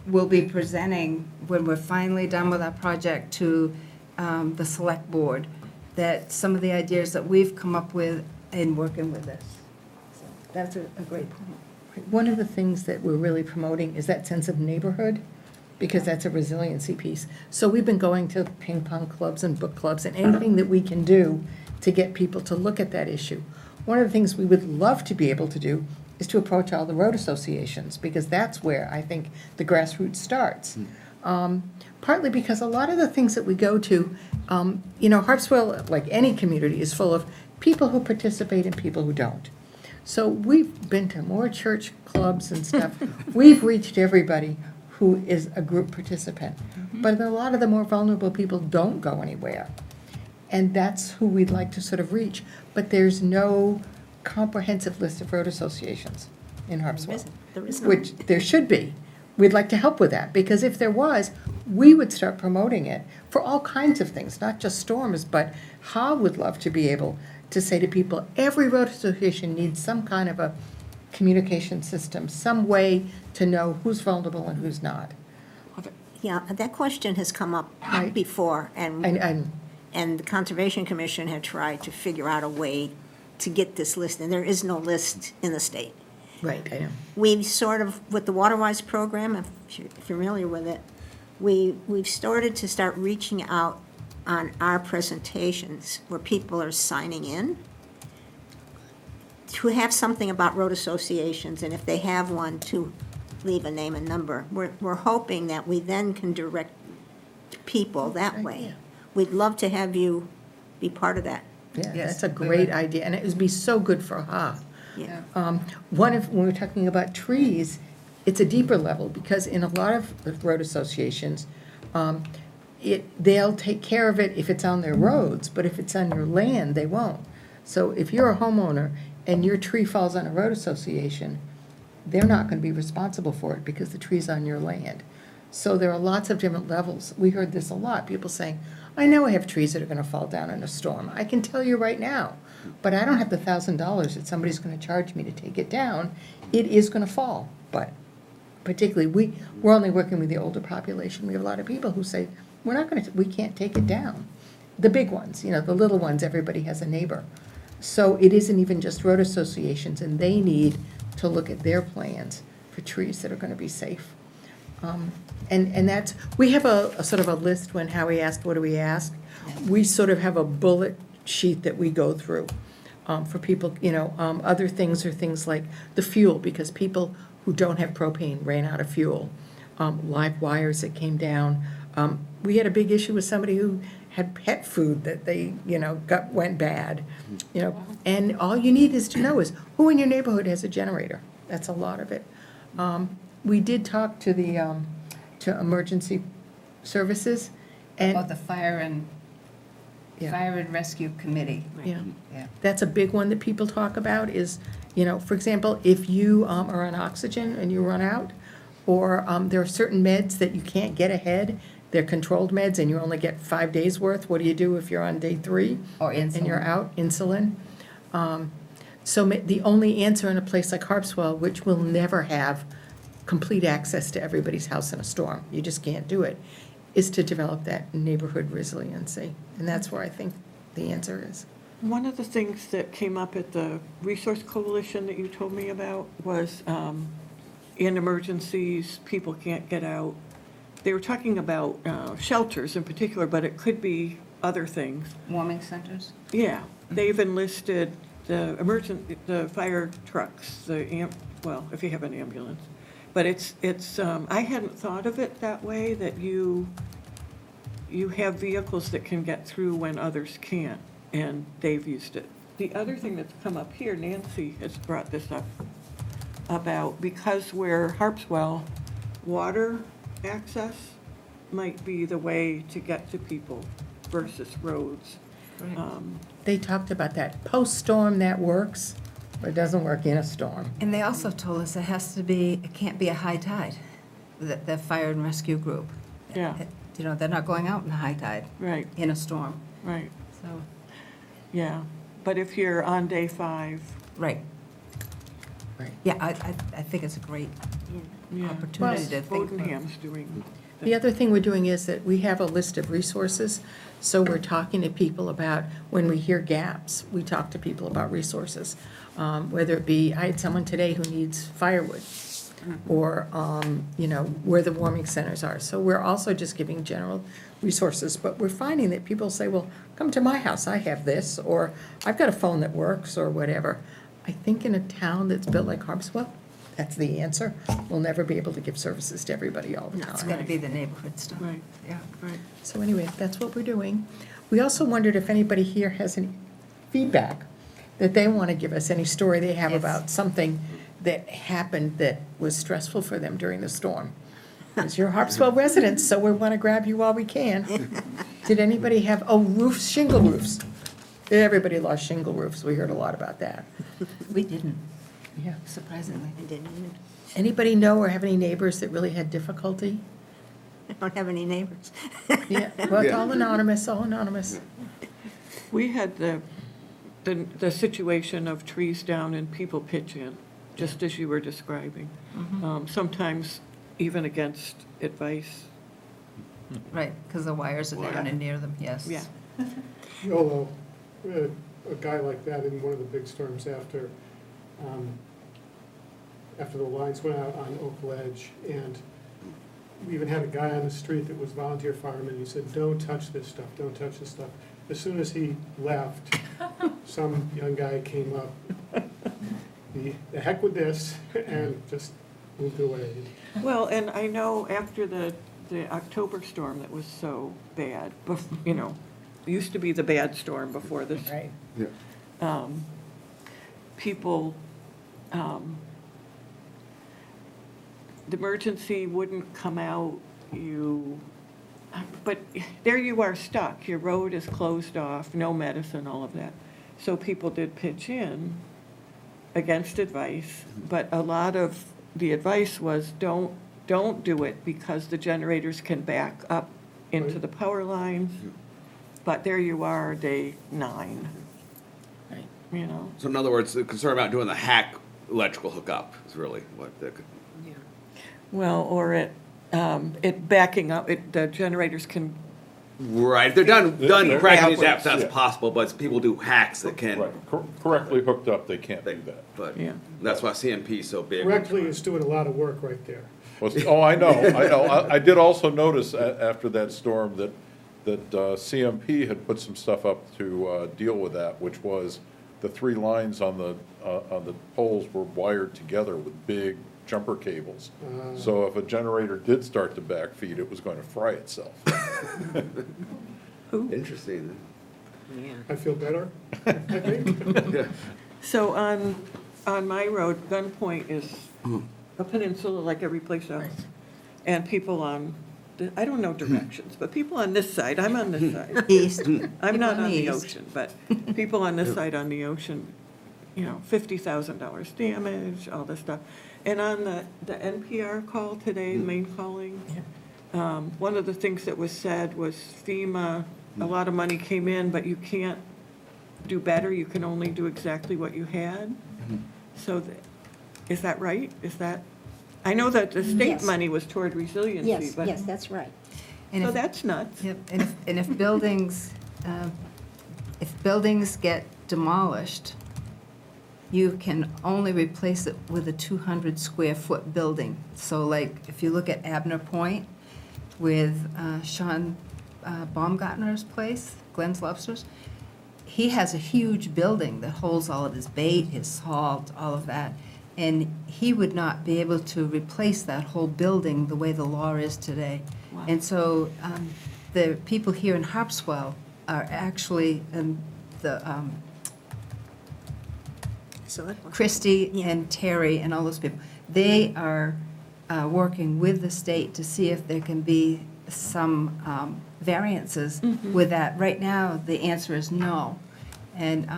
will be presenting when we're finally done with our project to the select board, that some of the ideas that we've come up with in working with this. So that's a great point. One of the things that we're really promoting is that sense of neighborhood, because that's a resiliency piece. So we've been going to ping pong clubs and book clubs and anything that we can do to get people to look at that issue. One of the things we would love to be able to do is to approach all the road associations, because that's where I think the grassroots starts. Partly because a lot of the things that we go to, Harpswell, like any community, is full of people who participate and people who don't. So we've been to more church clubs and stuff. We've reached everybody who is a group participant. But a lot of the more vulnerable people don't go anywhere. And that's who we'd like to sort of reach. But there's no comprehensive list of road associations in Harpswell. There is no. Which there should be. We'd like to help with that, because if there was, we would start promoting it for all kinds of things, not just storms, but HA would love to be able to say to people, every road association needs some kind of a communication system, some way to know who's vulnerable and who's not. Yeah, that question has come up Right. before, and And the Conservation Commission had tried to figure out a way to get this list, and there is no list in the state. right, I know. We've sort of, with the WaterWise program, if you're familiar with it, we've started to start reaching out on our presentations where people are signing in to have something about road associations, and if they have one, to leave a name and number. We're hoping that we then can direct people that way. idea. We'd love to have you be part of that. Yeah, Yes, that's a we great would. idea, and it would be so good for HA. Yeah. When we're talking about trees, it's a deeper level, because in a lot of the road associations, they'll take care of it if it's on their roads, but if it's on your land, they won't. So if you're a homeowner and your tree falls on a road association, they're not going to be responsible for it because the tree's on your land. So there are lots of different levels. We heard this a lot, people saying, I know I have trees that are going to fall down in a storm. I can tell you right now, but I don't have the $1,000 that somebody's going to charge me to take it down. It is going to fall, but particularly, we're only working with the older population. We have a lot of people who say, we can't take it down. The big ones, the little ones, everybody has a neighbor. So it isn't even just road associations, and they need to look at their plans for trees that are going to be safe. And that's, we have a sort of a list when Howie asked, what do we ask? We sort of have a bullet sheet that we go through for people, other things are things like the fuel, because people who don't have propane ran out of fuel. Live wires that came down. We had a big issue with somebody who had pet food that they, went bad. And all you need is to know is who in your neighborhood has a generator. That's a lot of it. We did talk to the to emergency services, and About the fire and rescue committee. yeah, Yeah. that's a big one that people talk about. Is for example, if you are on oxygen and you run out, or there are certain meds that you can't get ahead. They're controlled meds, and you only get 5 days worth. What do you do if you're on day 3? Or insulin. And you're out, insulin. So the only answer in a place like Harpswell, which will never have complete access to everybody's house in a storm, you just can't do it, is to develop that neighborhood resiliency. And that's where I think the answer is. One of the things that came up at the Resource Coalition that you told me about was in emergencies, people can't get out. They were talking about shelters in particular, but it could be other things. Warming centers? Yeah, they've enlisted the fire trucks, well, if you have an ambulance. But it's, I hadn't thought of it that way, that you have vehicles that can get through when others can't, and they've used it. The other thing that's come up here, Nancy has brought this up, about because we're Harpswell, water access might be the way to get to people versus roads. They talked about that. Post-storm, that works, but it doesn't work in a storm. And they also told us it can't be a high tide, the fire and rescue group. Yeah. You know, they're not going out in a high tide Right, in a storm, right, so, yeah. But if you're on day 5, right. Right. Yeah, I think it's a great yeah. opportunity to think about. Bodenham's doing. The other thing we're doing is that we have a list of resources, so we're talking to people about, when we hear gaps, we talk to people about resources. Whether it be, I had someone today who needs firewood, or, you know, where the warming centers are. So we're also just giving general resources, but we're finding that people say, well, come to my house, I have this, or I've got a phone that works, or whatever. I think in a town that's built like Harpswell, that's the answer. We'll never be able to give services to everybody all the It's time. got to be the neighborhood stuff. Right, Yeah. right. So anyway, that's what we're doing. We also wondered if anybody here has any feedback that they want to give us, any story they have Yes. about something that happened that was stressful for them during the storm. Because you're Harpswell residents, so we want to grab you while we can. Did anybody have, roofs, shingle roofs? Everybody lost shingle roofs. We heard a lot about that. We didn't, Yeah. surprisingly. I didn't, Anybody know or have any neighbors that really had difficulty? I don't have any neighbors. Yeah, well, it's all anonymous, all anonymous. We had the situation of trees down and people pitch in, just as you were describing. Sometimes even against advice. Right, because the wires are down and near them, yes. Yeah. YOLO, we had a guy like that in one of the big storms after the lines went out on Oak Ledge, and we even had a guy on the street that was volunteer fireman. He said, don't touch this stuff, don't touch this stuff. As soon as he left, some young guy came up, the heck with this, and just moved away. Well, and I know after the October storm that was so bad, you know, it used to be the bad storm before this. Right. Yeah. People, the emergency wouldn't come out, but there you are stuck. Your road is closed off, no medicine, all of that. So people did pitch in against advice, but a lot of the advice was don't do it because the generators can back up into the power lines. But there you are, day 9. Right. You know? So in other words, the concern about doing the hack electrical hookup is really what the, Well, or it backing up, the generators can, right, if they're done They're correctly, halfway, that's yeah. possible, but people do hacks that can, Right, correctly hooked up, they can't do that. but Yeah. that's why CMP is so big. Correctly is doing a lot of work right there. Oh, I know. I did also notice after that storm that CMP had put some stuff up to deal with that, which was the 3 lines on the poles were wired together with big jumper cables. So if a generator did start to backfeed, it was going to fry itself. Interesting. I feel better, I think. Yeah. so on my road, Gunpoint is a peninsula like every place else. And people on, I don't know directions, but people on this side, I'm on this side. East. I'm not People on the east. ocean, but people on this side on the ocean, you know, $50,000 damage, all this stuff. And on the NPR call today, main calling, one of the things that was said was FEMA, a lot of money came in, but you can't do better, you can only do exactly what you had. So, is that right? Is that, I know that the state Yes. money was toward resiliency, Yes, but, yes, that's right. And so if- that's nuts. Yep, and if buildings if buildings get demolished, you can only replace it with a 200 square foot building. So like, if you look at Abner Point with Sean Baumgartner's place, Glenn's Lobsters, he has a huge building that holds all of his bait, his salt, all of that. And he would not be able to replace that whole building the way the law is today. And so the people here in Harpswell are actually, Select board. Christy and Terry and all those people, they are working with the state to see if there can be some variances with that. Right now, the answer is no. And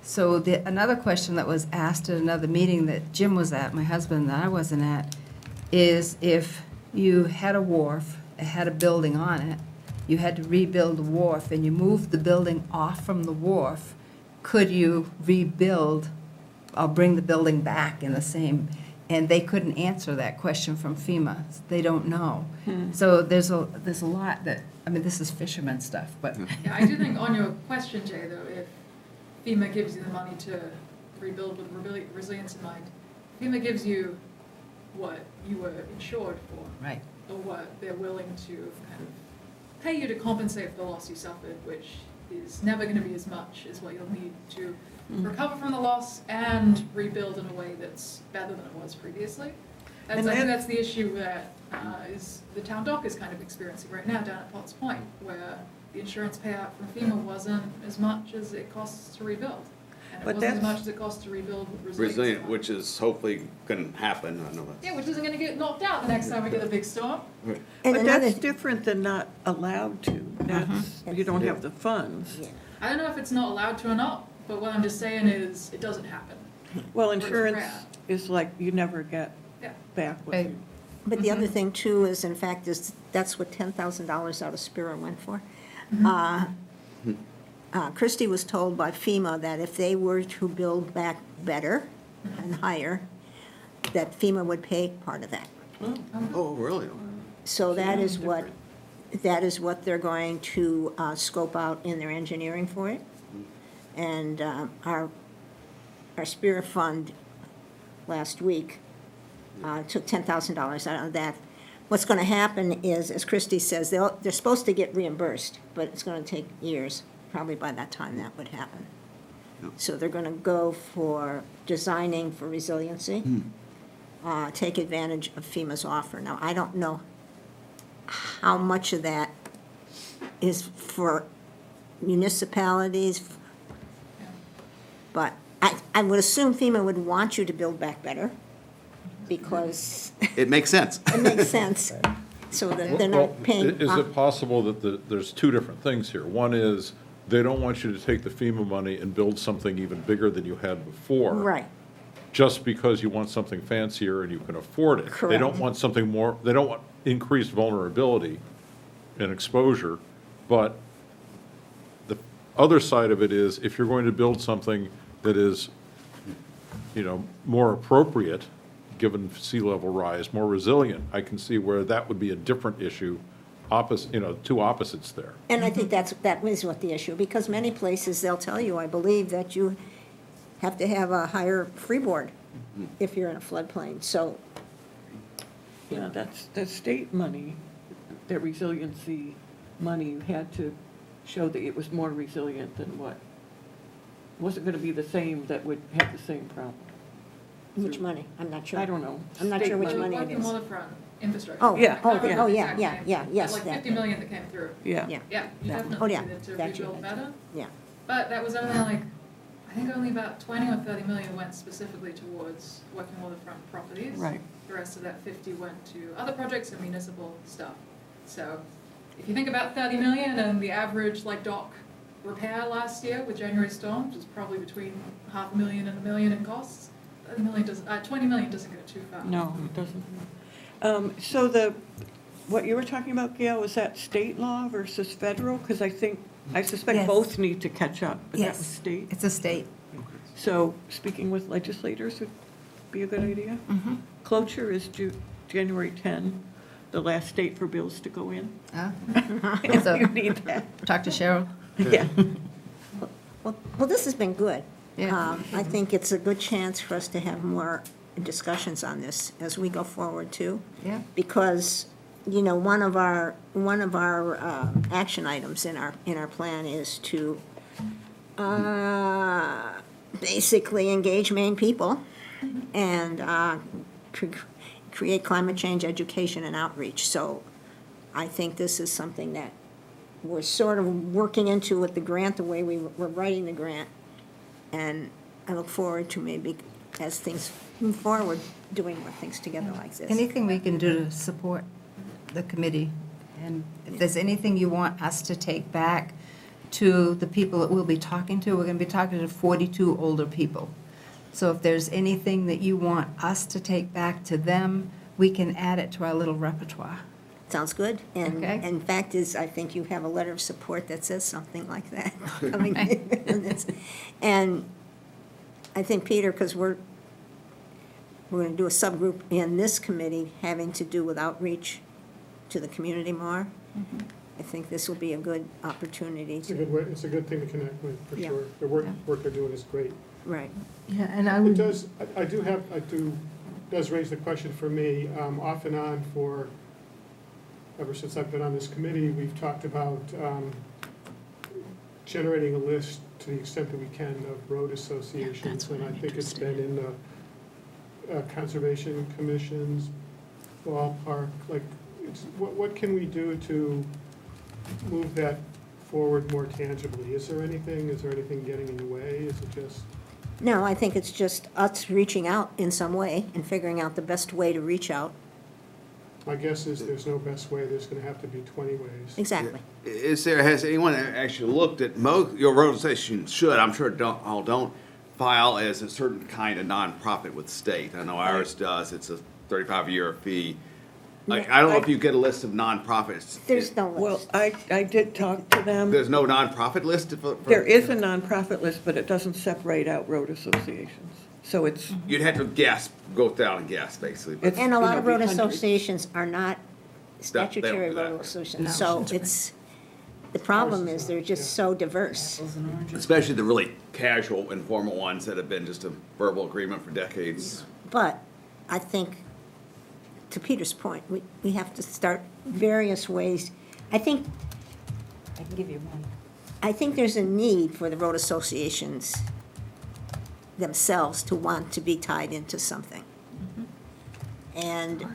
so another question that was asked at another meeting that Jim was at, my husband, that I wasn't at, is if you had a wharf, it had a building on it, you had to rebuild the wharf, and you moved the building off from the wharf, could you rebuild or bring the building back in the same? And they couldn't answer that question from FEMA. They don't know. So there's a lot that, I mean, this is fisherman stuff, but Yeah, I do think on your question, Jay, though, if FEMA gives you the money to rebuild with resilience in mind, FEMA gives you what you were insured for, right. or what they're willing to kind of pay you to compensate for the loss you suffered, which is never going to be as much as what you'll need to recover from the loss and rebuild in a way that's better than it was previously. And I think that's the issue that is the town dock is kind of experiencing right now down at Potts Point, where the insurance payout from FEMA wasn't as much as it costs to rebuild. And it But wasn't as that's- much as it costs to rebuild with Resilient, resilience. which is hopefully going to happen, I know that. Yeah, which isn't going to get knocked out the next time we get a big storm. And But another, that's different than not allowed to. That's, you don't have the funds. I don't know if it's not allowed to or not, but what I'm just saying is it doesn't happen. Well, it's insurance rare. is like, you never get Yeah. back what Right. you. but the other thing too is, in fact, is that's what $10,000 out of Spira went for. Christie was told by FEMA that if they were to build back better and higher, that FEMA would pay part of that. Oh, really? So that is what they're going to scope out in their engineering for it. And our Spira fund last week took $10,000 out of that. What's going to happen is, as Christie says, they're supposed to get reimbursed, but it's going to take years. Probably by that time that would happen. So they're going to go for designing for resiliency, take advantage of FEMA's offer. Now, I don't know how much of that is for municipalities, but I would assume FEMA would want you to build back better, because It makes sense. it makes sense, so that they're Well, not paying. Is it possible that there's two different things here? One is, they don't want you to take the FEMA money and build something even bigger than you had before. Right, Just because you want something fancier and you can afford it. They Correct. don't want something more, they don't want increased vulnerability and exposure, but the other side of it is, if you're going to build something that is, more appropriate, given sea level rise, more resilient, I can see where that would be a different issue, two opposites there. and I think that is what the issue, because many places, they'll tell you, I believe, that you have to have a higher freeboard if you're in a floodplain, so, Yeah, that's state money, that resiliency money, you had to show that it was more resilient than what, wasn't gonna be the same, that would have the same problem. which money? I'm not sure. I don't know. I'm not State sure which money. money it Like the is. waterfront infrastructure. Oh, Yeah, oh, yeah. oh, yeah, Exact yeah, same. yeah, yes, Like that, 50 million that came through. Yeah. yeah, Yeah, you Oh, definitely yeah, needed to that you rebuild mentioned. better. yeah. But that was only like, I think only about 20 or 30 million went specifically towards working waterfront properties. Right. The rest of that 50 went to other projects and municipal stuff. So if you think about 30 million and the average dock repair last year with January storms was probably between $500,000 and $1 million in costs. 20 million doesn't go too far. No, it doesn't. So what you were talking about, Gail, was that state law versus federal? Because I suspect Yes. both need to catch up, but that was Yes, state. it's a state. So speaking with legislators would be a good idea. Cloture is January 10, the last date for bills to go in. Ah. If So- you need that. Talk to Cheryl. Yeah. Well, this has been good. Yeah. I think it's a good chance for us to have more discussions on this as we go forward, too. Yeah. Because, you know, one of our action items in our plan is to basically engage Maine people and create climate change education and outreach. So I think this is something that we're sort of working into with the grant, the way we're writing the grant. And I look forward to maybe, as things move forward, doing more things together like this. Anything we can do to support the committee, and if there's anything you want us to take back to the people that we'll be talking to, we're going to be talking to 42 older people. So if there's anything that you want us to take back to them, we can add it to our little repertoire. Sounds good. And Okay. in fact is, I think you have a letter of support that says something like that. coming in. And I think, Peter, because we're going to do a subgroup in this committee having to do with outreach to the community more. I think this will be a good opportunity It's a to, good way, it's a good thing to connect with, for Yeah. sure. The work they're doing is great. right. Yeah, and I It would, does, does raise the question for me, off and on for, ever since I've been on this committee, we've talked about generating a list to the extent that we can of road associations. what And I I'm think it's interested been in the Conservation Commission's ballpark, like, what can we do to move that forward more tangibly? Is there anything getting in the way? Is it just? No, I think it's just us reaching out in some way and figuring out the best way to reach out. My guess is there's no best way, there's gonna have to be 20 ways. Exactly. Has anyone actually looked at your road association should, I'm sure don't file as a certain kind of nonprofit with the state. I know ours does, it's a 35-year fee. I don't know if you get a list of nonprofits. There's no Well, list. I did talk to them. There's no nonprofit list? There is a nonprofit list, but it doesn't separate out road associations. So it's, You'd have to go down and guess, basically. but- It's- And a lot you of know, road be hundreds. associations are not don't statutory do that. road associations, No. so it's, the problem Ours is is they're not, just yeah. so diverse. Especially the really casual, informal ones that have been just a verbal agreement for decades. But I think, to Peter's point, we have to start various ways. I think I can give you one. I think there's a need for the road associations themselves to want to be tied into something. And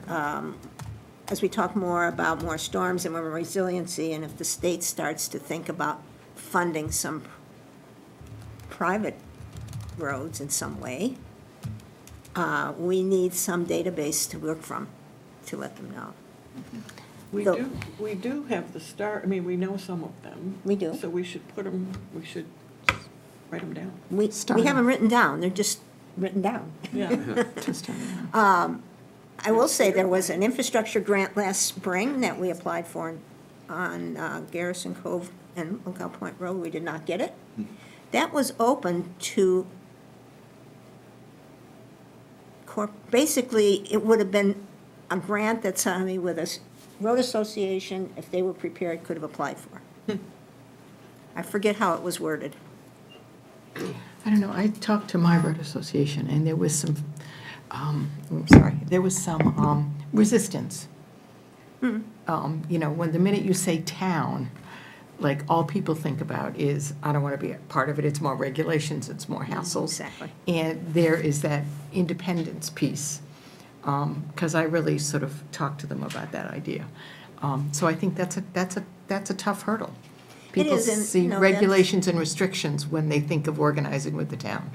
as we talk more about more storms and more resiliency, and if the state starts to think about funding some private roads in some way, we need some database to work from, to let them know. we So- do have the start, I mean, we know some of them. We do. So we should we should write them down. We have them written down, they're just written down. Yeah. I will say there was an infrastructure grant last spring that we applied for on Garrison Cove and Lookout Point Road. We did not get it. That was open to, basically, it would have been a grant that somebody with a road association, if they were prepared, could have applied for. I forget how it was worded. I don't know, I talked to my road association, and there was some, there was some resistance. You know, when the minute you say town, like, all people think about is, I don't want to be a part of it, it's more regulations, it's more hassles. Exactly. And there is that independence piece, because I really sort of talked to them about that idea. So I think that's a tough hurdle. People is, and, see you know, regulations and restrictions when they think of organizing with the town.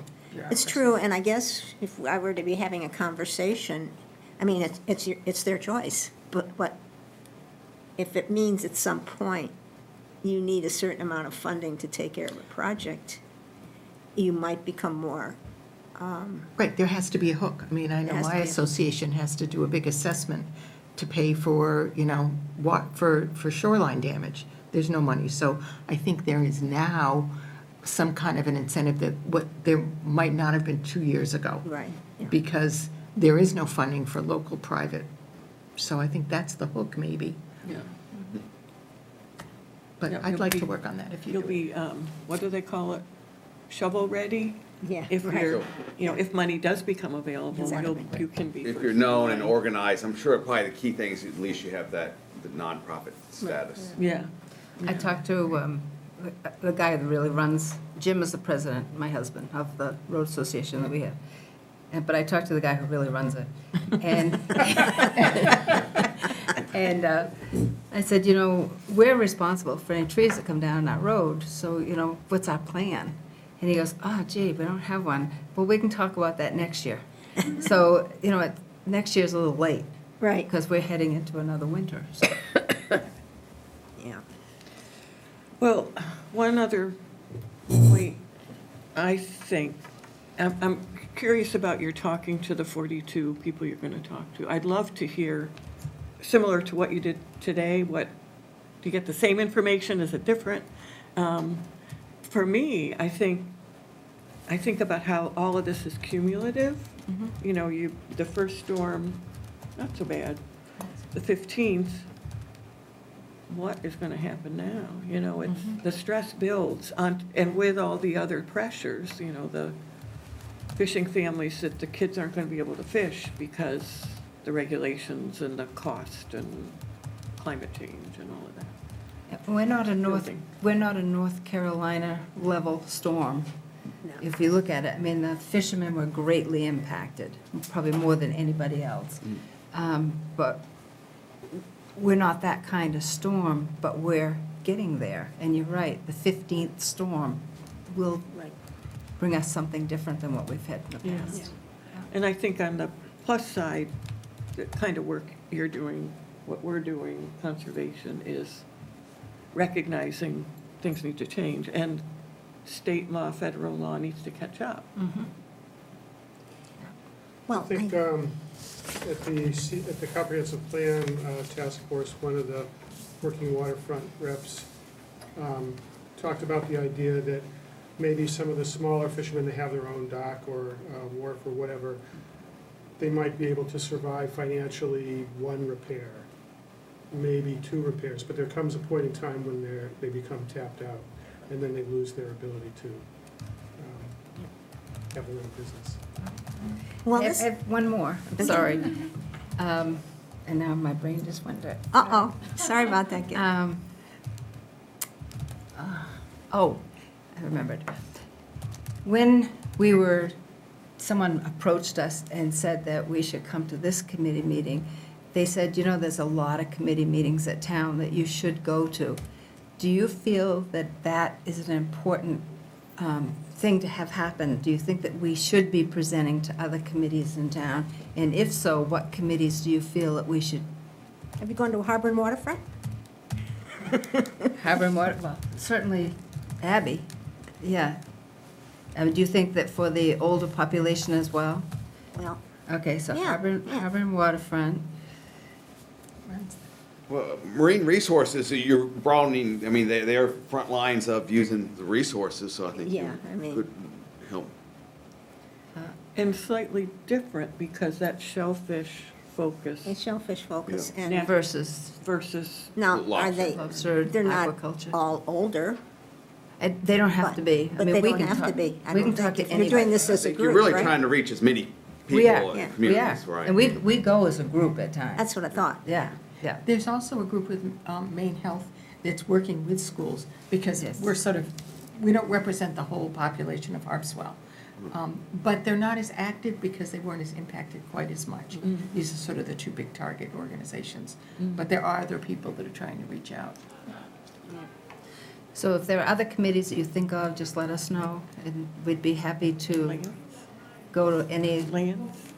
It's true, and I guess if I were to be having a conversation, I mean, it's their choice, but if it means at some point you need a certain amount of funding to take care of a project, you might become more, Right, there has to be a hook. I mean, I know There has to my be a- association has to do a big assessment to pay for, you know, for shoreline damage. There's no money. So I think there is now some kind of an incentive that what there might not have been 2 years ago. right, yeah. Because there is no funding for local private. So I think that's the hook, maybe. Yeah. But Yeah, I'd you'll like be- to work on that if you You'll do. be, what do they call it? shovel-ready. Yeah, If right. you're, if money does become available, Exactly. you can be. If first you're in known and line. organized, I'm sure probably the key thing is at least you have the nonprofit status. Yeah. I talked to the guy that really runs, Jim is the president, my husband, of the road association that we have. But I talked to the guy who really runs it. And, and I said, we're responsible for any trees that come down our road, so, what's our plan? And he goes, oh, gee, we don't have one. Well, we can talk about that next year. So, next year's a little late, Right, because we're heading into another winter. So. yeah. Well, one other point, I think, I'm curious about your talking to the 42 people you're going to talk to. I'd love to hear, similar to what you did today, do you get the same information? Is it different? For me, I think about how all of this is cumulative. The first storm, not so bad. The 15th, what is going to happen now? It's the stress builds on, and with all the other pressures, the fishing families that the kids aren't going to be able to fish because the regulations and the cost and climate change and all of that. We're not a Building. North Carolina level storm. No. If you look at it, the fishermen were greatly impacted, probably more than anybody else. But we're not that kind of storm, but we're getting there. And you're right, the 15th storm will Right. bring us something different than what we've had in the Yeah. past. And I think on the plus side, the kind of work you're doing, what we're doing, conservation, is recognizing things need to change, and state law, federal law needs to catch up. Well, I think at the comprehensive plan task force, one of the working waterfront reps talked about the idea that maybe some of the smaller fishermen, they have their own dock or wharf or whatever, they might be able to survive financially one repair, maybe 2 repairs, but there comes a point in time when they become tapped out, and then they lose their ability to have their own business. well, I this, have one more, I'm sorry. And now my brain just went to. uh-oh, sorry about that, Gil. I remembered. When someone approached us and said that we should come to this committee meeting, they said, there's a lot of committee meetings at town that you should go to. Do you feel that that is an important thing to have happen? Do you think that we should be presenting to other committees in town? And if so, what committees do you feel that we should? Have you gone to Harbor and Waterfront? Harbor and Water, well, certainly Abby, yeah. Do you think that for the older population as well? Well, Okay, so Yeah, Harbor, yeah. Harbor and Waterfront. Well, marine resources, you're broadening, they are front lines of using the resources, so I think Yeah, you I mean- could help. And slightly different, because that shellfish focus it's shellfish focus, Yeah. and Versus versus, now, are Lobster. they, lobster they're not aquaculture. all older, They don't have to be. I but mean, they we don't can have to talk- be. I We don't can talk think to if you're doing anybody. this I as a think you're group, really right? trying to reach as many We are, people yeah. and We are. communities, right? And we go as a group at times. That's what I thought. Yeah, yeah. There's also a group with Maine Health that's working with schools, because Yes. we don't represent the whole population of Harpswell. But they're not as active because they weren't as impacted quite as much. These are sort of the 2 big target organizations. But there are other people that are trying to reach out. So if there are other committees that you think of, just let us know, and we'd be happy to lands, go to any,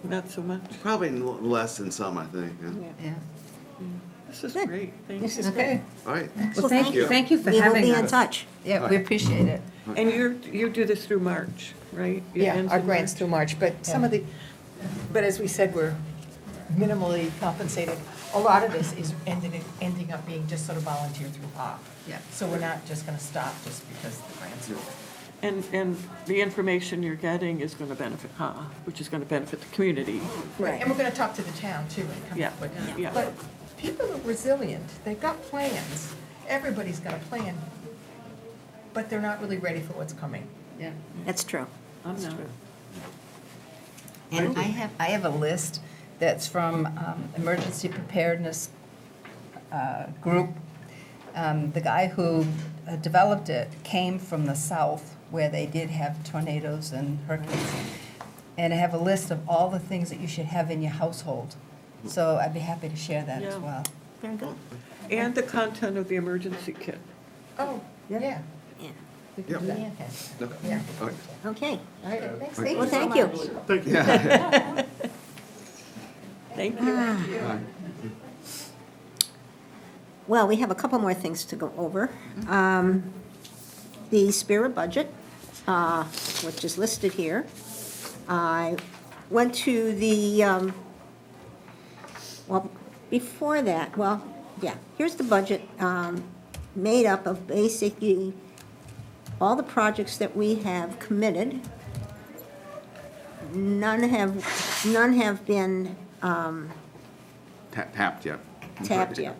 not so much. Probably less than some, I think, yeah. yeah. This is Good. great, thank This you. is Okay. All right. Well, thank you for We will having be in us. touch. Yeah, we appreciate it. And you do this through March, right? It Yeah, ends our in grants March? through March, but but as we said, we're minimally compensated. A lot of this is ending up being just sort of volunteer through HOP. Yeah. So we're not just going to stop just because the grants are over. And the information you're getting is going to benefit HA, which is going to benefit the community. Right. And we're going to talk to the town too and come Yeah, up with. yeah. But people are resilient. They've got plans. Everybody's got a plan, but they're not really ready for what's coming. Yeah. That's true. I'm not. And I have a list that's from Emergency Preparedness Group. The guy who developed it came from the south, where they did have tornadoes and hurricanes. And I have a list of all the things that you should have in your household. So I'd be happy to share that as Yeah. well. Very good. And the content of the emergency kit. Oh, yeah. Yeah. We can do that. Okay. Yeah. Okay. Okay. All right, thanks. Well, thank you. Thank you. Thank you. Well, we have a couple more things to go over. The Spirit budget, which is listed here. I went to the, well, before that, well, yeah, here's the budget, made up of basically all the projects that we have committed. None have been Tapped yet. tapped yet.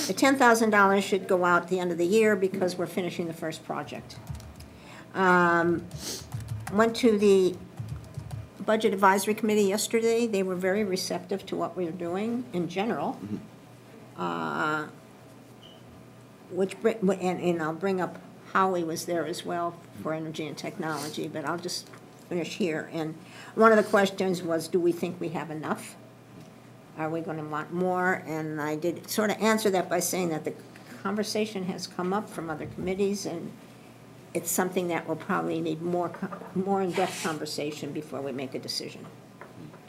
The $10,000 should go out at the end of the year because we're finishing the first project. Went to the Budget Advisory Committee yesterday. They were very receptive to what we were doing in general. And I'll bring up Howie was there as well for energy and technology, but I'll just finish here. And one of the questions was, do we think we have enough? Are we going to want more? And I did sort of answer that by saying that the conversation has come up from other committees, and it's something that will probably need more in-depth conversation before we make a decision.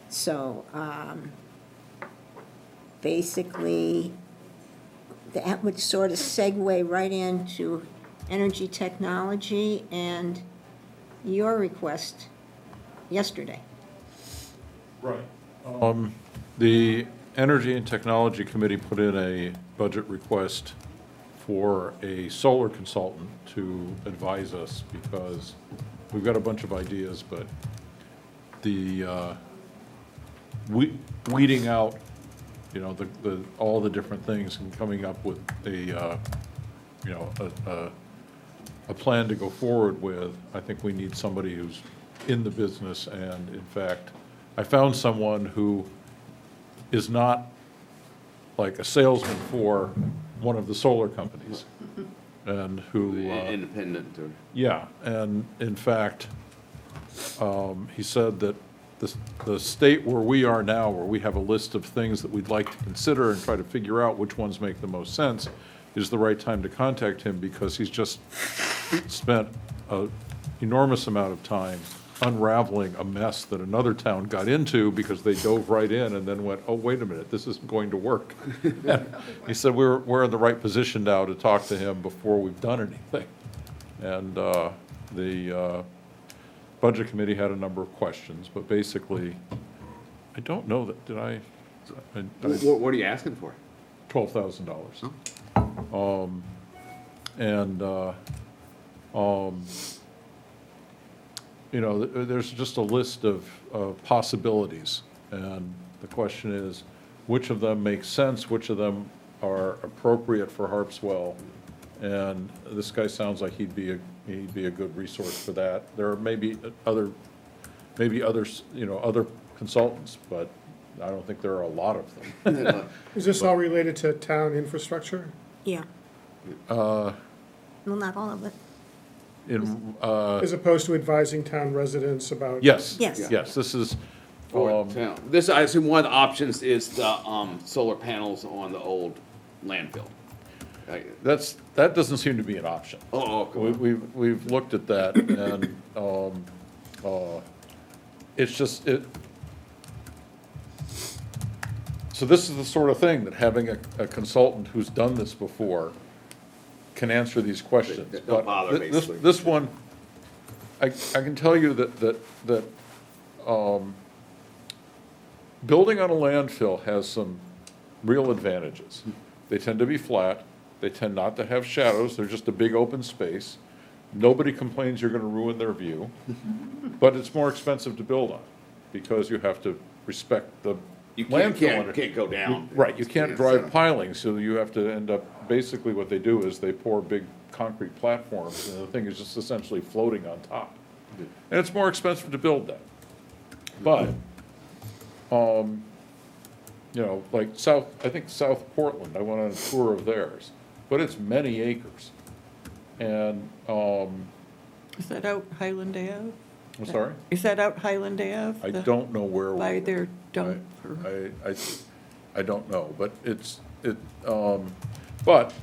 So basically, that would sort of segue right into energy technology and your request yesterday. Right. The Energy and Technology Committee put in a budget request for a solar consultant to advise us, because we've got a bunch of ideas, but the weeding out, you know, all the different things and coming up with a plan to go forward with, I think we need somebody who's in the business. And in fact, I found someone who is not like a salesman for one of the solar companies, and who, Independent or. yeah, and in fact, he said that the state where we are now, where we have a list of things that we'd like to consider and try to figure out which ones make the most sense, is the right time to contact him, because he's just spent an enormous amount of time unraveling a mess that another town got into because they dove right in and then went, oh, wait a minute, this isn't going to work. He said, we're in the right position now to talk to him before we've done anything. And the Budget Committee had a number of questions, but basically, I don't know that, What are you asking for? $12,000. You know, there's just a list of possibilities, and the question is, which of them make sense, which of them are appropriate for Harpswell? And this guy sounds like he'd be a good resource for that. There are maybe others, you know, other consultants, but I don't think there are a lot of them. Is this all related to town infrastructure? Yeah. Well, not all of it. As opposed to advising town residents about? Yes. Yes. Yes, this is, For town. This, I assume one of the options is the solar panels on the old landfill. that doesn't seem to be an option. Oh, okay. We've looked at that, and it's just, so this is the sort of thing that having a consultant who's done this before can answer these questions. Don't But bother, this basically. This one, I can tell you that building on a landfill has some real advantages. They tend to be flat, they tend not to have shadows, they're just a big open space. Nobody complains you're gonna ruin their view, but it's more expensive to build on, because you have to respect the You can't landfill. go down. Right, you can't It's, drive piling, so you have to end up, basically what they do is they pour big concrete platforms, and the thing is just essentially floating on top. And it's more expensive to build that. But, you know, like I think South Portland, I went on a tour of theirs, but it's many acres. And, Is that out Highland Ave? I'm sorry? Is that out Highland Ave? I The- don't know where. By their dump? or- I don't know, but but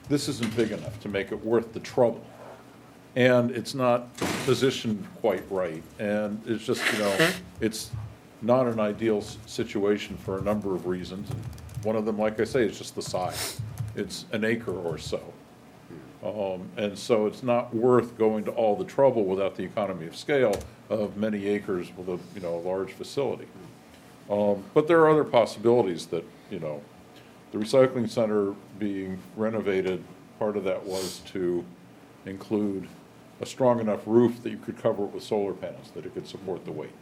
this isn't big enough to make it worth the trouble. And it's not positioned quite right, and it's just, you know, it's not an ideal situation for a number of reasons. And one of them, like I say, is just the size. It's an acre or so. And so it's not worth going to all the trouble without the economy of scale of many acres with a, you know, a large facility. But there are other possibilities that, you know, the recycling center being renovated, part of that was to include a strong enough roof that you could cover it with solar panels, that it could support the weight.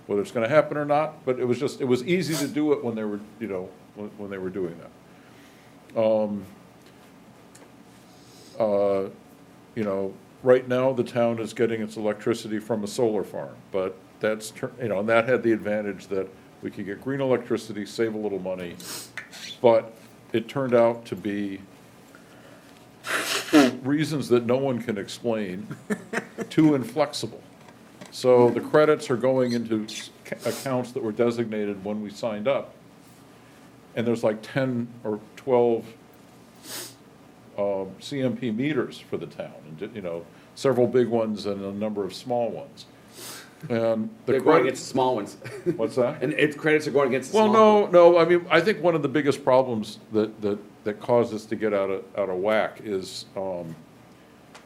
Whether it's gonna happen or not, but it was easy to do it when they were, you know, when they were doing that. You know, right now, the town is getting its electricity from a solar farm, but that's, you know, and that had the advantage that we could get green electricity, save a little money, but it turned out to be, for reasons that no one can explain, too inflexible. So the credits are going into accounts that were designated when we signed up, and there's like 10 or 12 CMP meters for the town, and, you know, several big ones and a number of small ones. And the They're going against the small ones. What's that? And its credits are going against the Well, small. no, I mean, I think one of the biggest problems that caused us to get out of whack is,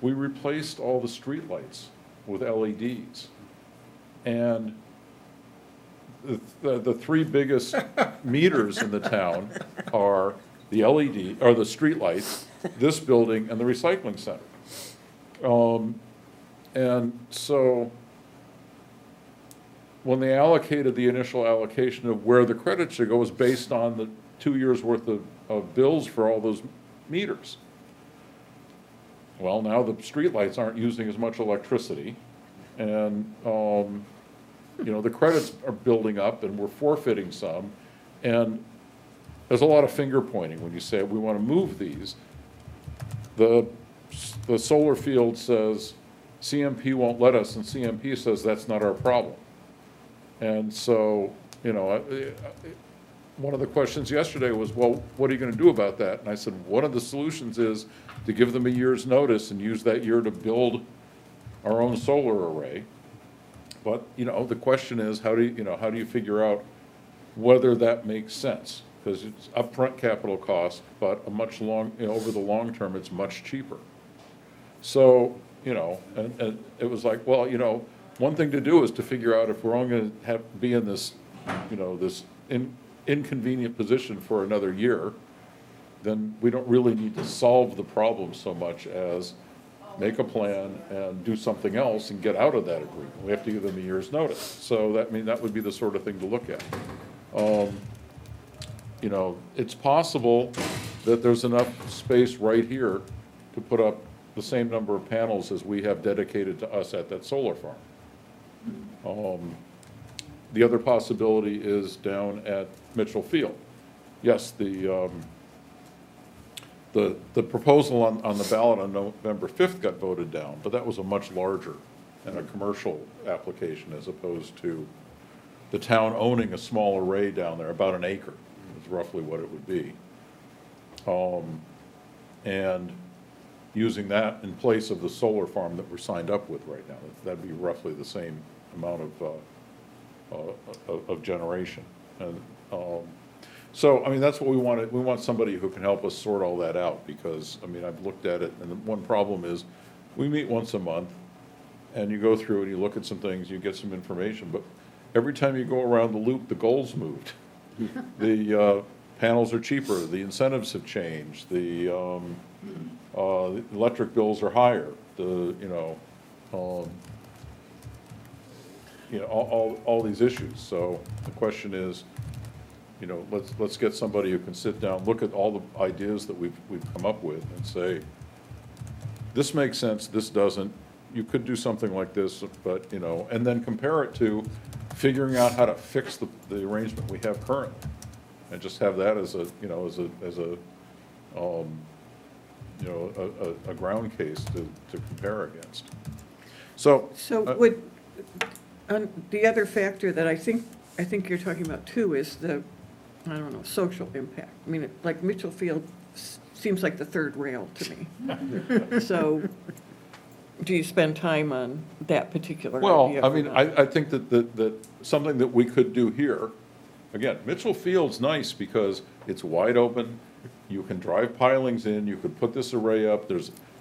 we replaced all the streetlights with LEDs. And the three biggest meters in the town are the LED, or the streetlights, this building, and the recycling center. And so, when they allocated the initial allocation of where the credit should go was based on the 2 years' worth of bills for all those meters. Well, now the streetlights aren't using as much electricity, and, you know, the credits are building up, and we're forfeiting some, and there's a lot of finger pointing when you say, we want to move these. The solar field says, CMP won't let us, and CMP says, that's not our problem. And so, you know, one of the questions yesterday was, well, what are you going to do about that? And I said, one of the solutions is to give them a year's notice and use that year to build our own solar array. But, you know, the question is, how do you figure out whether that makes sense? Because it's upfront capital cost, but over the long term, it's much cheaper. So, you know, and it was like, well, you know, one thing to do is to figure out if we're only going to be in this, you know, this inconvenient position for another year, then we don't really need to solve the problem so much as make a plan and do something else and get out of that agreement. We have to give them a year's notice. So that would be the sort of thing to look at. You know, it's possible that there's enough space right here to put up the same number of panels as we have dedicated to us at that solar farm. The other possibility is down at Mitchell Field. Yes, the proposal on the ballot on November 5th got voted down, but that was a much larger and a commercial application as opposed to the town owning a small array down there, about an acre is roughly what it would be. And using that in place of the solar farm that we're signed up with right now. That'd be roughly the same amount of generation. And so, I mean, that's what we wanted. We want somebody who can help us sort all that out, because, I mean, I've looked at it, and the one problem is, we meet once a month, and you go through and you look at some things, you get some information, but every time you go around the loop, the goals moved. The panels are cheaper, the incentives have changed, the electric bills are higher, you know, all these issues. So the question is, you know, let's get somebody who can sit down, look at all the ideas that we've come up with and say, this makes sense, this doesn't, you could do something like this, but, you know, and then compare it to figuring out how to fix the arrangement we have currently. And just have that as a, you know, you know, a ground case to compare against. So. So would, the other factor that I think you're talking about too is the, I don't know, social impact. I mean, like Mitchell Field seems like the third rail to me. So do you spend time on that particular Well, idea I or mean, not? I think that something that we could do here, again, Mitchell Field's nice because it's wide open. You can drive pilings in, you could put this array up,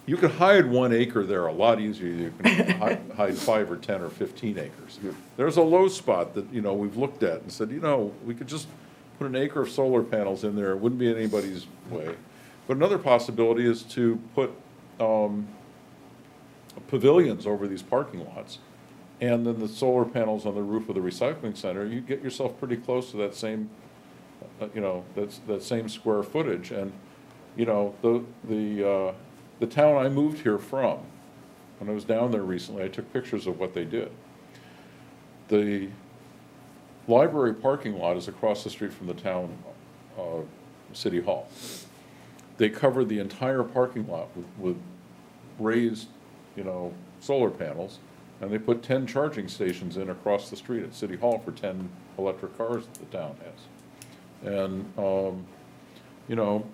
you could hide 1 acre there a lot easier. You can hide 5 or 10 or 15 acres. There's a low spot that, you know, we've looked at and said, you know, we could just put an acre of solar panels in there, it wouldn't be anybody's way. But another possibility is to put pavilions over these parking lots, and then the solar panels on the roof of the recycling center, you get yourself pretty close to that same, you know, that same square footage. And, you know, the town I moved here from, when I was down there recently, I took pictures of what they did. The library parking lot is across the street from the town city hall. They covered the entire parking lot with raised, you know, solar panels, and they put 10 charging stations in across the street at City Hall for 10 electric cars that the town has. And, you know,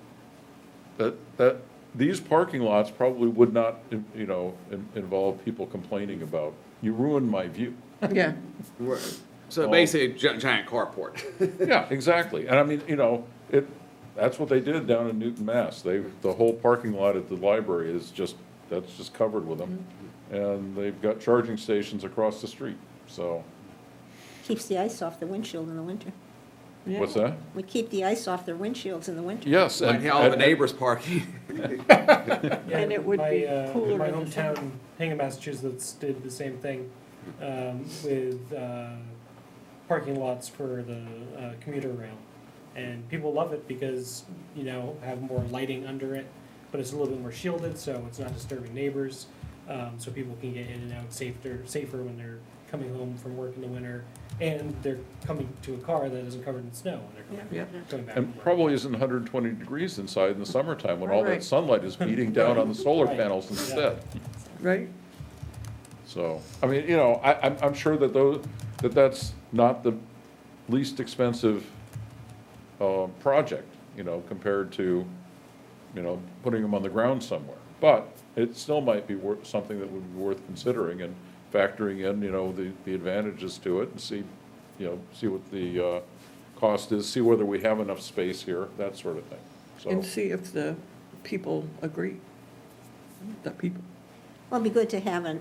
that these parking lots probably would not, you know, involve people complaining about, you ruined my view. Yeah, So basically, giant carport. Yeah, exactly. And I mean, you know, that's what they did down in Newton, Mass. The whole parking lot at the library is that's just covered with them. And they've got charging stations across the street, so. Keeps the ice off the windshield in the winter. What's that? We keep the ice off their windshields in the winter. Yes. Like how the neighbors parking. And it would be cooler My in the summer. hometown, Hingham, Massachusetts, did the same thing with parking lots for the commuter rail. And people love it because, you know, have more lighting under it, but it's a little bit more shielded, so it's not disturbing neighbors. So people can get in and out safer when they're coming home from work in the winter, and they're coming to a car that isn't covered in snow when they're going back. And probably isn't 120 degrees inside in the summertime when all that Right. sunlight is beating down on the solar Right. panels instead. Right? So, I mean, you know, I'm sure that that's not the least expensive project, you know, compared to, you know, putting them on the ground somewhere. But it still might be something that would be worth considering and factoring in, you know, the advantages to it and see what the cost is, see whether we have enough space here, that sort of thing. And So, see if the people agree. The people. Well, it'd be good to have a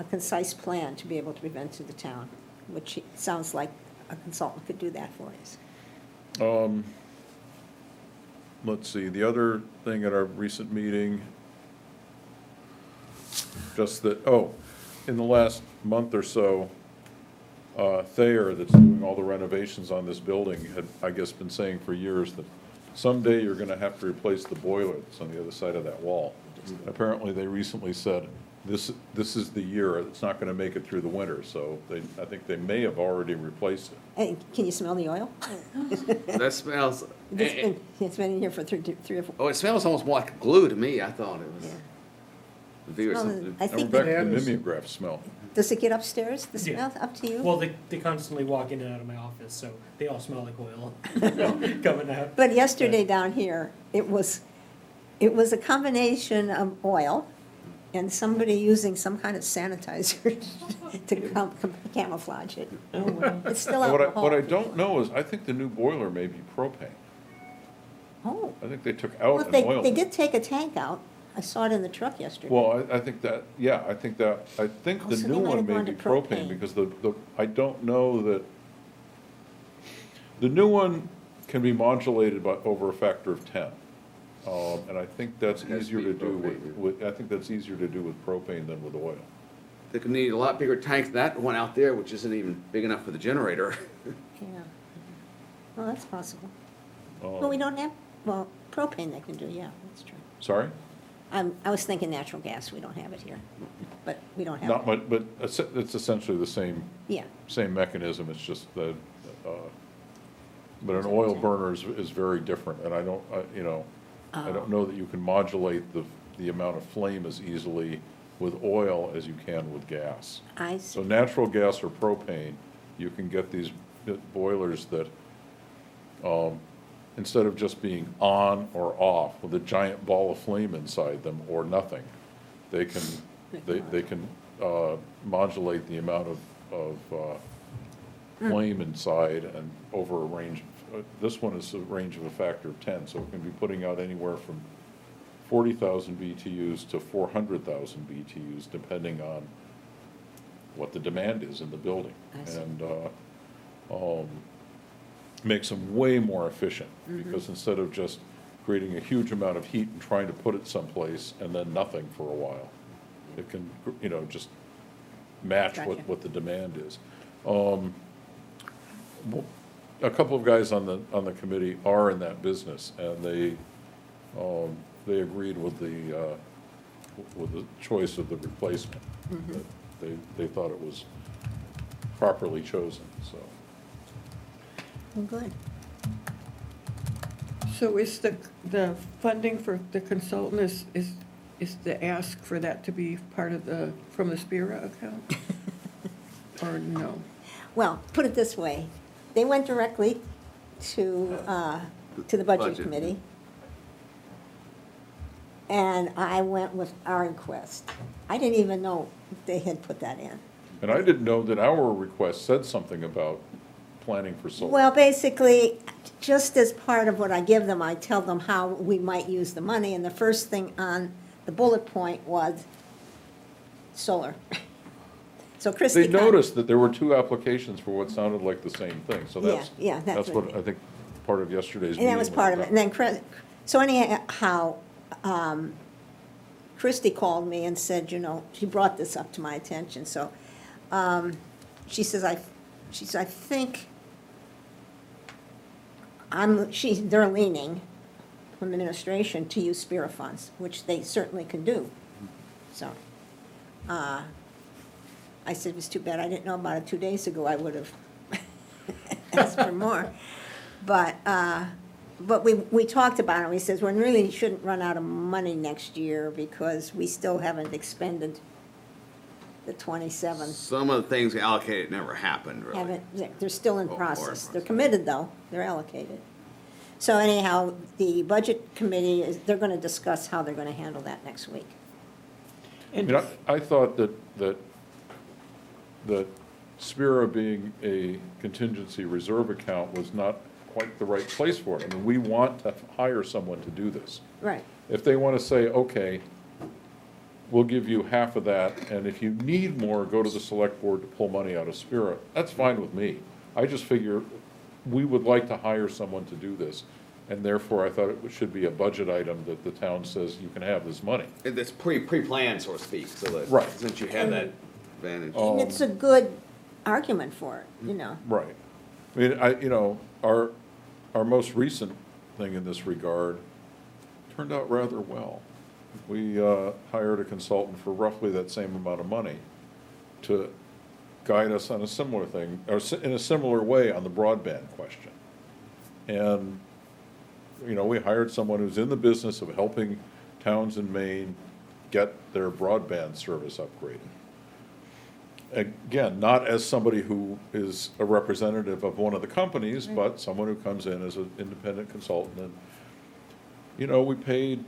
concise plan to be able to present to the town, which it sounds like a consultant could do that for us. let's see, the other thing at our recent meeting, just that, in the last month or so, Thayer, that's doing all the renovations on this building, had, I guess, been saying for years that someday you're gonna have to replace the boiler that's on the other side of that wall. Apparently, they recently said, this is the year, it's not gonna make it through the winter, so I think they may have already replaced it. Hey, can you smell the oil? That smells, It's been in here for three or four. oh, it smells almost more like glue to me. I thought it was. Yeah. Maybe it was Well, something- I Now we're think, back that- to the mimeograph smell. does it get upstairs, the Yeah. smell, up to you? Well, they constantly walk in and out of my office, so they all smell like oil coming out. But yesterday down here, it was a combination of oil and somebody using some kind of sanitizer to camouflage it. Oh, well. It's still What alcohol. I don't know is, I think the new boiler may be propane. Oh, I think they took well, out an they oil. did take a tank out. I saw it in the truck yesterday. Well, I think that, yeah, I think Oh, the so new they might one have may gone be to propane, propane. because I don't know that, the new one can be modulated by, over a factor of 10. And I think that's It has to easier be to do propane. with, I think that's easier to do with propane than with oil. They could need a lot bigger tank than that one out there, which isn't even big enough for the generator. Yeah. Well, that's possible. Um, Well, we don't have, well, propane they can do, yeah, that's true. Sorry? I was thinking natural gas, we don't have it here, but we don't have Not it. much, but it's essentially the same, Yeah, same mechanism, it's just that, but an oil burner is very different, and I don't, you know, I don't know that you can modulate the amount of flame as easily with oil as you can with gas. I So see. natural gas or propane, you can get these boilers that, instead of just being on or off with a giant ball of flame inside them or nothing, they can modulate the amount of flame inside and over a range. This one is a range of a factor of 10, so it can be putting out anywhere from 40,000 BTUs to 400,000 BTUs, depending on what the demand is in the building. I see. And makes them way more efficient, because instead of just creating a huge amount of heat and trying to put it someplace and then nothing for a while, it can, you know, just match Gotcha. what the demand is. A couple of guys on the committee are in that business, and they agreed with the choice of the replacement. That They thought it was properly chosen, so. Well, good. So is the funding for the consultant is the ask for that to be part of from the SPIRA account? Or no? Well, put it this way, they went directly to the Budget Budget. Committee. And I went with our request. I didn't even know they had put that in. And I didn't know that our request said something about planning for solar. Well, basically, just as part of what I give them, I tell them how we might use the money, and the first thing on the bullet point was solar. So Christie. They noticed that there were two applications for what sounded like the same thing, so that's, Yeah, that's that's what what- I think part of yesterday's And meeting that was part of it, about. and then so anyhow, Christie called me and said, you know, she brought this up to my attention, so, she says, I think they're leaning from the administration to use SPIRA funds, which they certainly can do, so. I said, it was too bad I didn't know about it 2 days ago, I would have asked for more. But we talked about it, we says, we really shouldn't run out of money next year because we still haven't expended the 27. Some of the things allocated never happened, really. They're still in Or process. They're process. committed, though, they're allocated. So anyhow, the Budget Committee, they're gonna discuss how they're gonna handle that next week. I mean, I thought that SPIRA being a contingency reserve account was not quite the right place for it. I mean, we want to hire someone to do this. Right. If they want to say, okay, we'll give you half of that, and if you need more, go to the select board to pull money out of SPIRA, that's fine with me. I just figure we would like to hire someone to do this, and therefore I thought it should be a budget item that the town says you can have this money. It's pre-planned, so to speak, so that, Right. since you have that advantage. And it's a good argument for it, you know. Right. I mean, you know, our most recent thing in this regard turned out rather well. We hired a consultant for roughly that same amount of money to guide us on a similar thing, or in a similar way on the broadband question. And, you know, we hired someone who's in the business of helping towns in Maine get their broadband service upgraded. Again, not as somebody who is a representative of one of the companies, but someone who comes in as an independent consultant. And, you know, we paid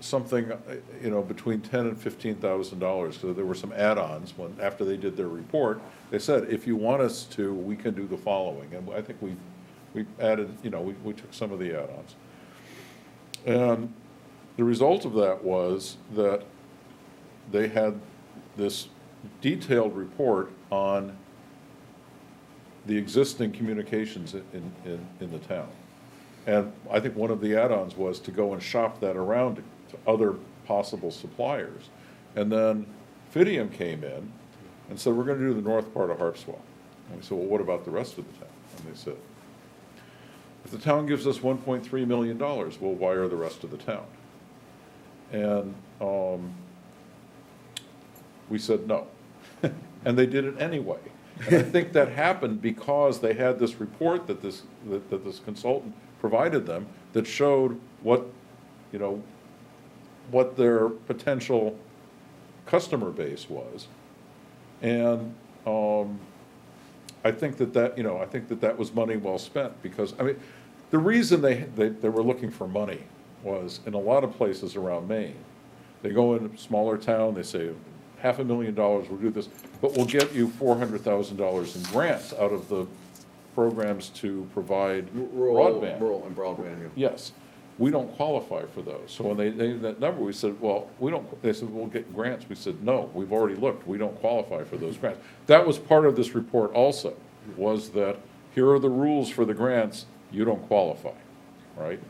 something, you know, between $10,000 and $15,000, because there were some add-ons after they did their report. They said, if you want us to, we can do the following. And I think we added, you know, we took some of the add-ons. And the result of that was that they had this detailed report on the existing communications in the town. And I think one of the add-ons was to go and shop that around to other possible suppliers. And then Fidium came in and said, we're gonna do the north part of Harpswell. And we said, well, what about the rest of the town? And they said, if the town gives us $1.3 million, we'll wire the rest of the town. And we said no. And they did it anyway. And I think that happened because they had this report that this consultant provided them that showed what, you know, what their potential customer base was. And I think that was money well spent, because, I mean, the reason they were looking for money was, in a lot of places around Maine, they go in a smaller town, they say, $500,000, we'll do this, but we'll get you $400,000 in grants out of the programs to provide broadband. Rural and broadband, yeah. Yes, we don't qualify for those. So when they that number, we said, well, we don't, they said, we'll get grants. We said, no, we've already looked, we don't qualify for those grants. That was part of this report also, was that here are the rules for the grants, you don't qualify, right?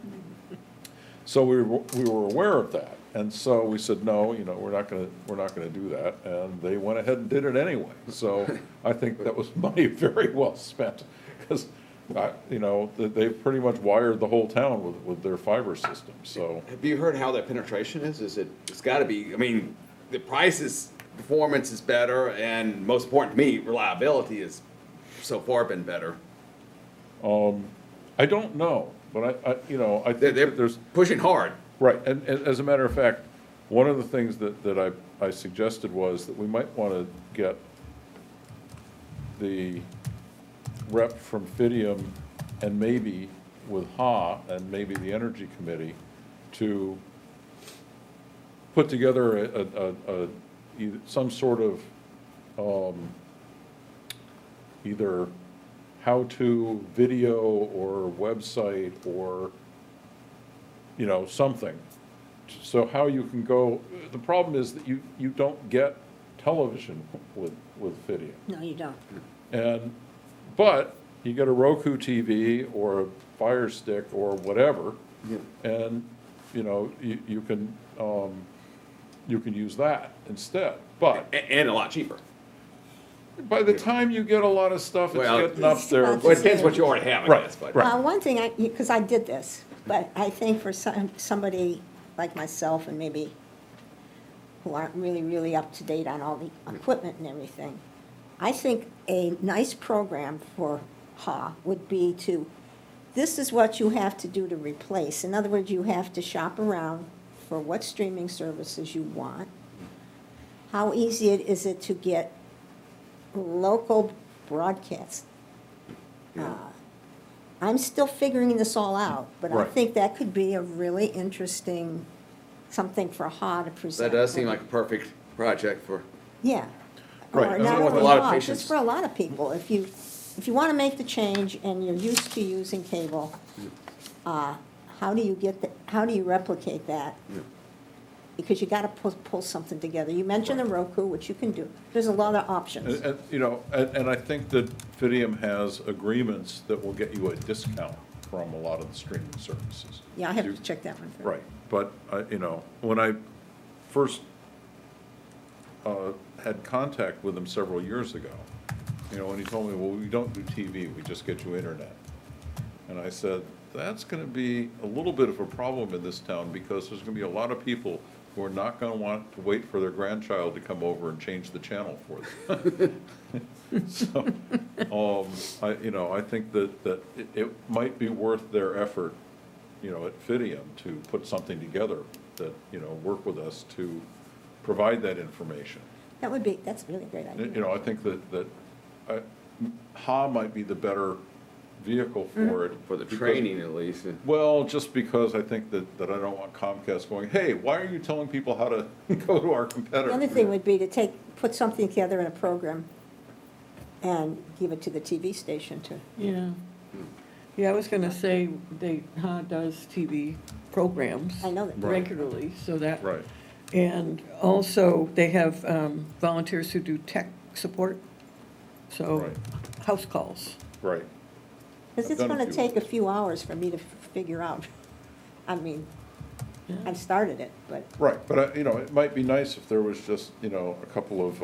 So we were aware of that, and so we said, no, you know, we're not gonna do that, and they went ahead and did it anyway. So I think that was money very well spent, because, you know, they pretty much wired the whole town with their fiber system, so. Have you heard how that penetration is? It's gotta be, I mean, the performance is better, and most important to me, reliability has so far been better. I don't know, but I you know, I think They're that there's. pushing hard. Right, and as a matter of fact, one of the things that I suggested was that we might want to get the rep from Fidium and maybe with HA and maybe the Energy Committee to put together some sort of either how-to video or website or, you know, something. So how you can go, the problem is that you don't get television with Fidium. No, you don't. But you get a Roku TV or a Fire Stick or whatever, and, you know, you can use that instead. But And a lot cheaper. by the time you get a lot of stuff, it's Well, getting up there. Well, it depends what you already have, I Right, guess, but. right. One thing, because I did this, but I think for somebody like myself and maybe who aren't really, really up to date on all the equipment and everything, I think a nice program for HA would be this is what you have to do to replace. In other words, you have to shop around for what streaming services you want. How easy is it to get local broadcast? I'm still figuring this all out, but I Right. think that could be a really interesting something for HA to present. That does seem like a perfect project for, Yeah. Right. Or And not with a only lot of HA, patience. just for a lot of people. If you want to make the change and you're used to using cable, how do you replicate that? Because you got to pull something together. You mentioned the Roku, which you can do. There's a lot of options. And, you know, and I think that Fidium has agreements that will get you a discount from a lot of the streaming services. Yeah, I have You- to check that one first. Right, but, you know, when I first had contact with him several years ago, you know, when he told me, well, we don't do TV, we just get you internet. And I said, that's gonna be a little bit of a problem in this town, because there's gonna be a lot of people who are not gonna want to wait for their grandchild to come over and change the channel for them. So, I think that it might be worth their effort, you know, at Fidium to put something together that, you know, work with us to provide that information. That's a really great idea. You know, I think that HA might be the better vehicle for it. for the because- training at least. Well, just because I think that I don't want Comcast going, hey, why are you telling people how to go to our competitor? The other thing would be to put something together in a program and give it to the TV station to. Yeah. Yeah, I was gonna say, HA does TV programs. I know that. Right. Regularly, so that. Right, And also, they have volunteers who do tech support, so Right. house calls. right. Because I've it's done a going to few. take a few hours for me to figure out. I mean, I've started it, but Right, but, you know, it might be nice if there was just, you know, a couple of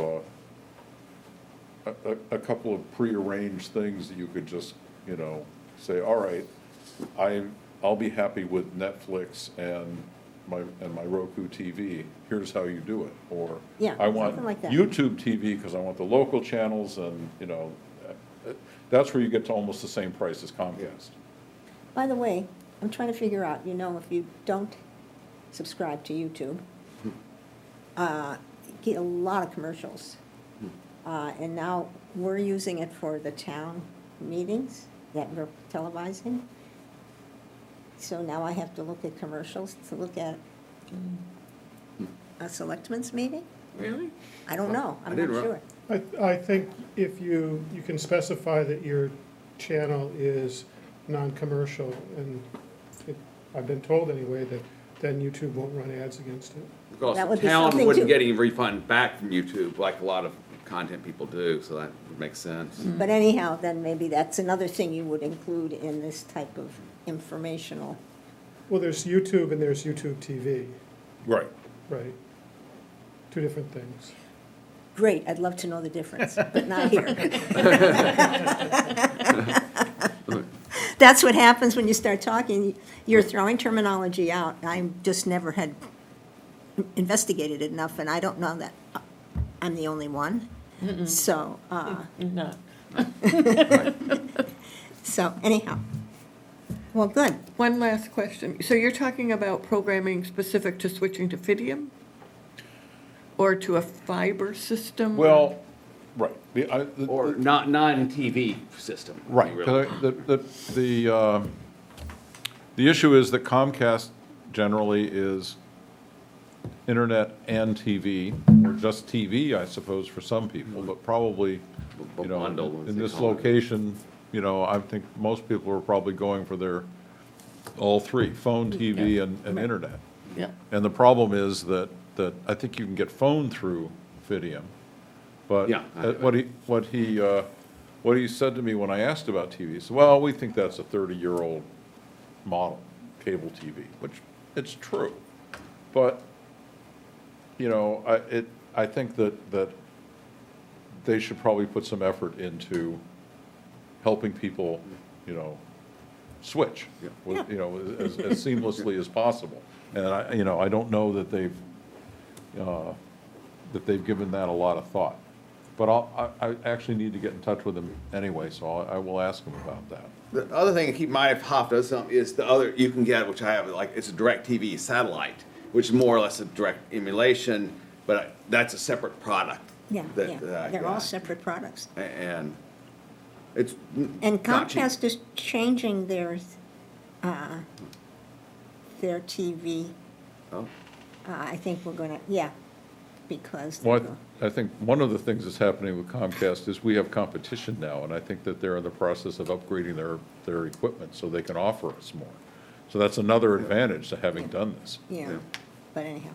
prearranged things that you could just, you know, say, all right, I'll be happy with Netflix and my Roku TV, here's how you do it. Or Yeah, I want something like that. YouTube TV because I want the local channels and, you know, that's where you get to almost the same price as Comcast. by the way, I'm trying to figure out, you know, if you don't subscribe to YouTube, you get a lot of commercials. And now we're using it for the town meetings that we're televising. So now I have to look at commercials to look at a selectmen's meeting? Really? I don't know, I I'm not didn't sure. I think if you can specify that your channel is non-commercial, and I've been told anyway, that then YouTube won't run ads against it. Because That the would be town something wouldn't to- get any refund back from YouTube like a lot of content people do, so that would make sense. But anyhow, then maybe that's another thing you would include in this type of informational. Well, there's YouTube and there's YouTube TV, Right. right? Two different things. Great, I'd love to know the difference, but not here. That's what happens when you start talking. You're throwing terminology out. I just never had investigated it enough, and I don't know that I'm the only one. So, Not. so anyhow. Well, good. One last question. So you're talking about programming specific to switching to Fidium? Or to a fiber system? Well, right. Or non-TV system. Right, really. 'cause the issue is that Comcast generally is internet and TV, or just TV, I suppose, for some people, but probably, you know, Bundle, as in they this call it. location, you know, I think most people are probably going for all three, phone, TV, and internet. Yeah. And the problem is that I think you can get phone through Fidium, but Yeah, what he said to me when I asked about TV, he said, well, we think that's a 30-year-old model, cable TV, which it's true. But, you know, I think that they should probably put some effort into helping people, you know, switch, you know, as seamlessly as possible. And I don't know that they've given that a lot of thought. But I actually need to get in touch with them anyway, so I will ask them about that. The other thing to keep in mind if Hoff does something is the other, you can get, which I have, like, it's a DirecTV satellite, which is more or less a direct emulation, but that's a separate product. Yeah, that- yeah. that I They're all got. separate products. And it's And not cheap. Comcast is changing their TV. Oh. I think we're gonna, yeah, because. Well, I think one of the things that's happening with Comcast is we have competition now, and I think that they're in the process of upgrading their equipment so they can offer us more. So that's another advantage to having done this. Yeah, Yeah. but anyhow.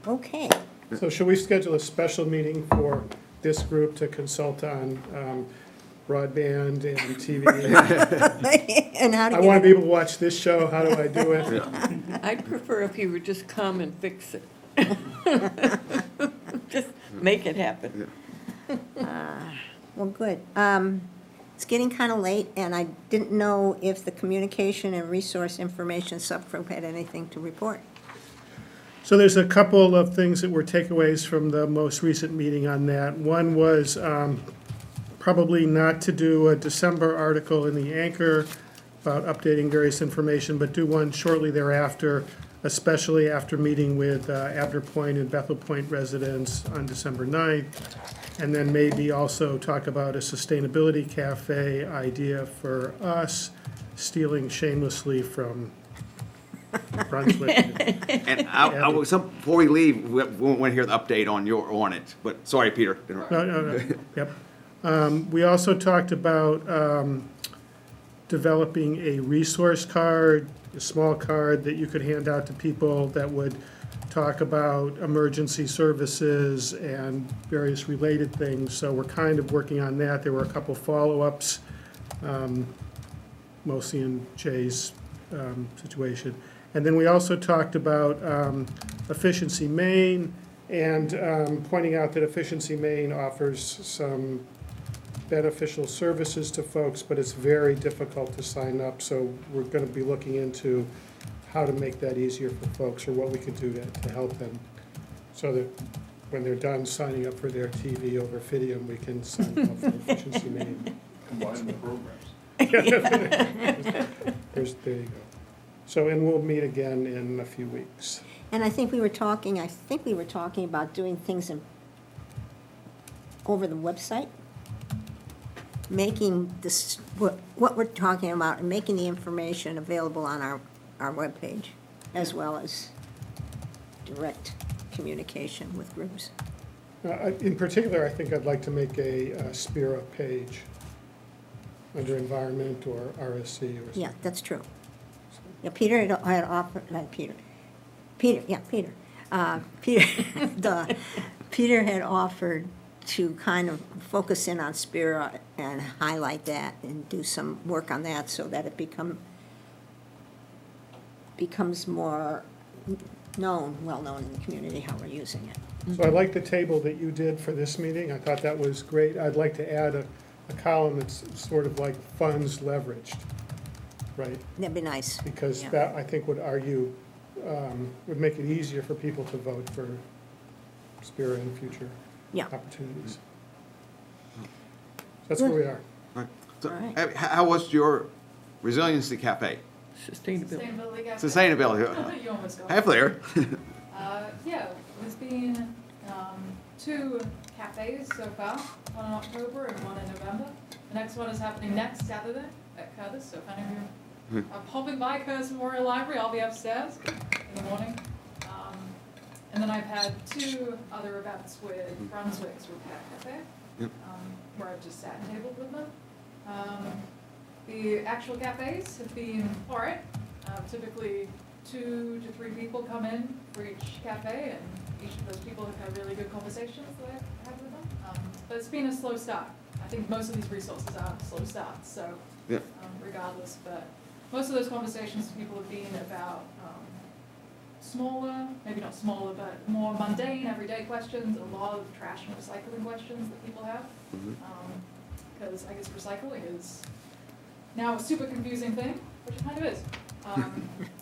Okay, So should we schedule a special meeting for this group to consult on broadband and TV? and how to I get. want to be able to watch this show, how do I do it? I'd prefer if you would just come and fix it. Just make it happen. Well, good. It's getting kind of late, and I didn't know if the Communication and Resource Information Subgroup had anything to report. So there's a couple of things that were takeaways from the most recent meeting on that. One was probably not to do a December article in the Anchor about updating various information, but do one shortly thereafter, especially after meeting with Abner Point and Bethel Point residents on December 9th. And then maybe also talk about a sustainability cafe idea for us, stealing shamelessly from Brunswick. And before we leave, we want to hear the update on it, but, sorry, Peter. No, yep. We also talked about developing a resource card, a small card that you could hand out to people that would talk about emergency services and various related things. So we're kind of working on that. There were a couple follow-ups, mostly in Jay's situation. And then we also talked about Efficiency Maine and pointing out that Efficiency Maine offers some beneficial services to folks, but it's very difficult to sign up. So we're going to be looking into how to make that easier for folks, or what we could do to help them, so that when they're done signing up for their TV over Fidium, we can sign them up for Efficiency Maine. Combine the programs. There you go. So, and we'll meet again in a few weeks. And I think we were talking about doing things over the website, making this, what we're talking about, and making the information available on our webpage, as well as direct communication with groups. In particular, I think I'd like to make a Spira page under environment or RSC or something. Yeah, that's true. Yeah, Peter had offered, Peter, Peter had offered to kind of focus in on Spira and highlight that and do some work on that so that it becomes more well-known in the community how we're using it. So I like the table that you did for this meeting. I thought that was great. I'd like to add a column that's sort of like funds leveraged, right? That'd be nice. Because Yeah. that, I think, would argue, would make it easier for people to vote for Spira in future Yeah. opportunities. That's where we are. Right. So, All right. how was your Resiliency Cafe? Sustainability. Sustainability Cafe. Sustainability. You almost got it. Half there. Yeah, there's been 2 cafes so far, one in October and one in November. The next one is happening next Saturday at Curtis, so if any of you are popping by Curtis Memorial Library, I'll be upstairs in the morning. And then I've had 2 other events with Brunswick's Repair Cafe, Yep. where I've just sat and tabled with them. The actual cafes have been all right. Typically 2 to 3 people come in for each cafe, and each of those people have had really good conversations that I've had with them. But it's been a slow start. I think most of these resources are slow starts, so Yeah. regardless. But most of those conversations people have been about smaller, maybe not smaller, but more mundane, everyday questions, a lot of trash and recycling questions that people have. Because I guess recycling is now a super confusing thing, which it kind of is.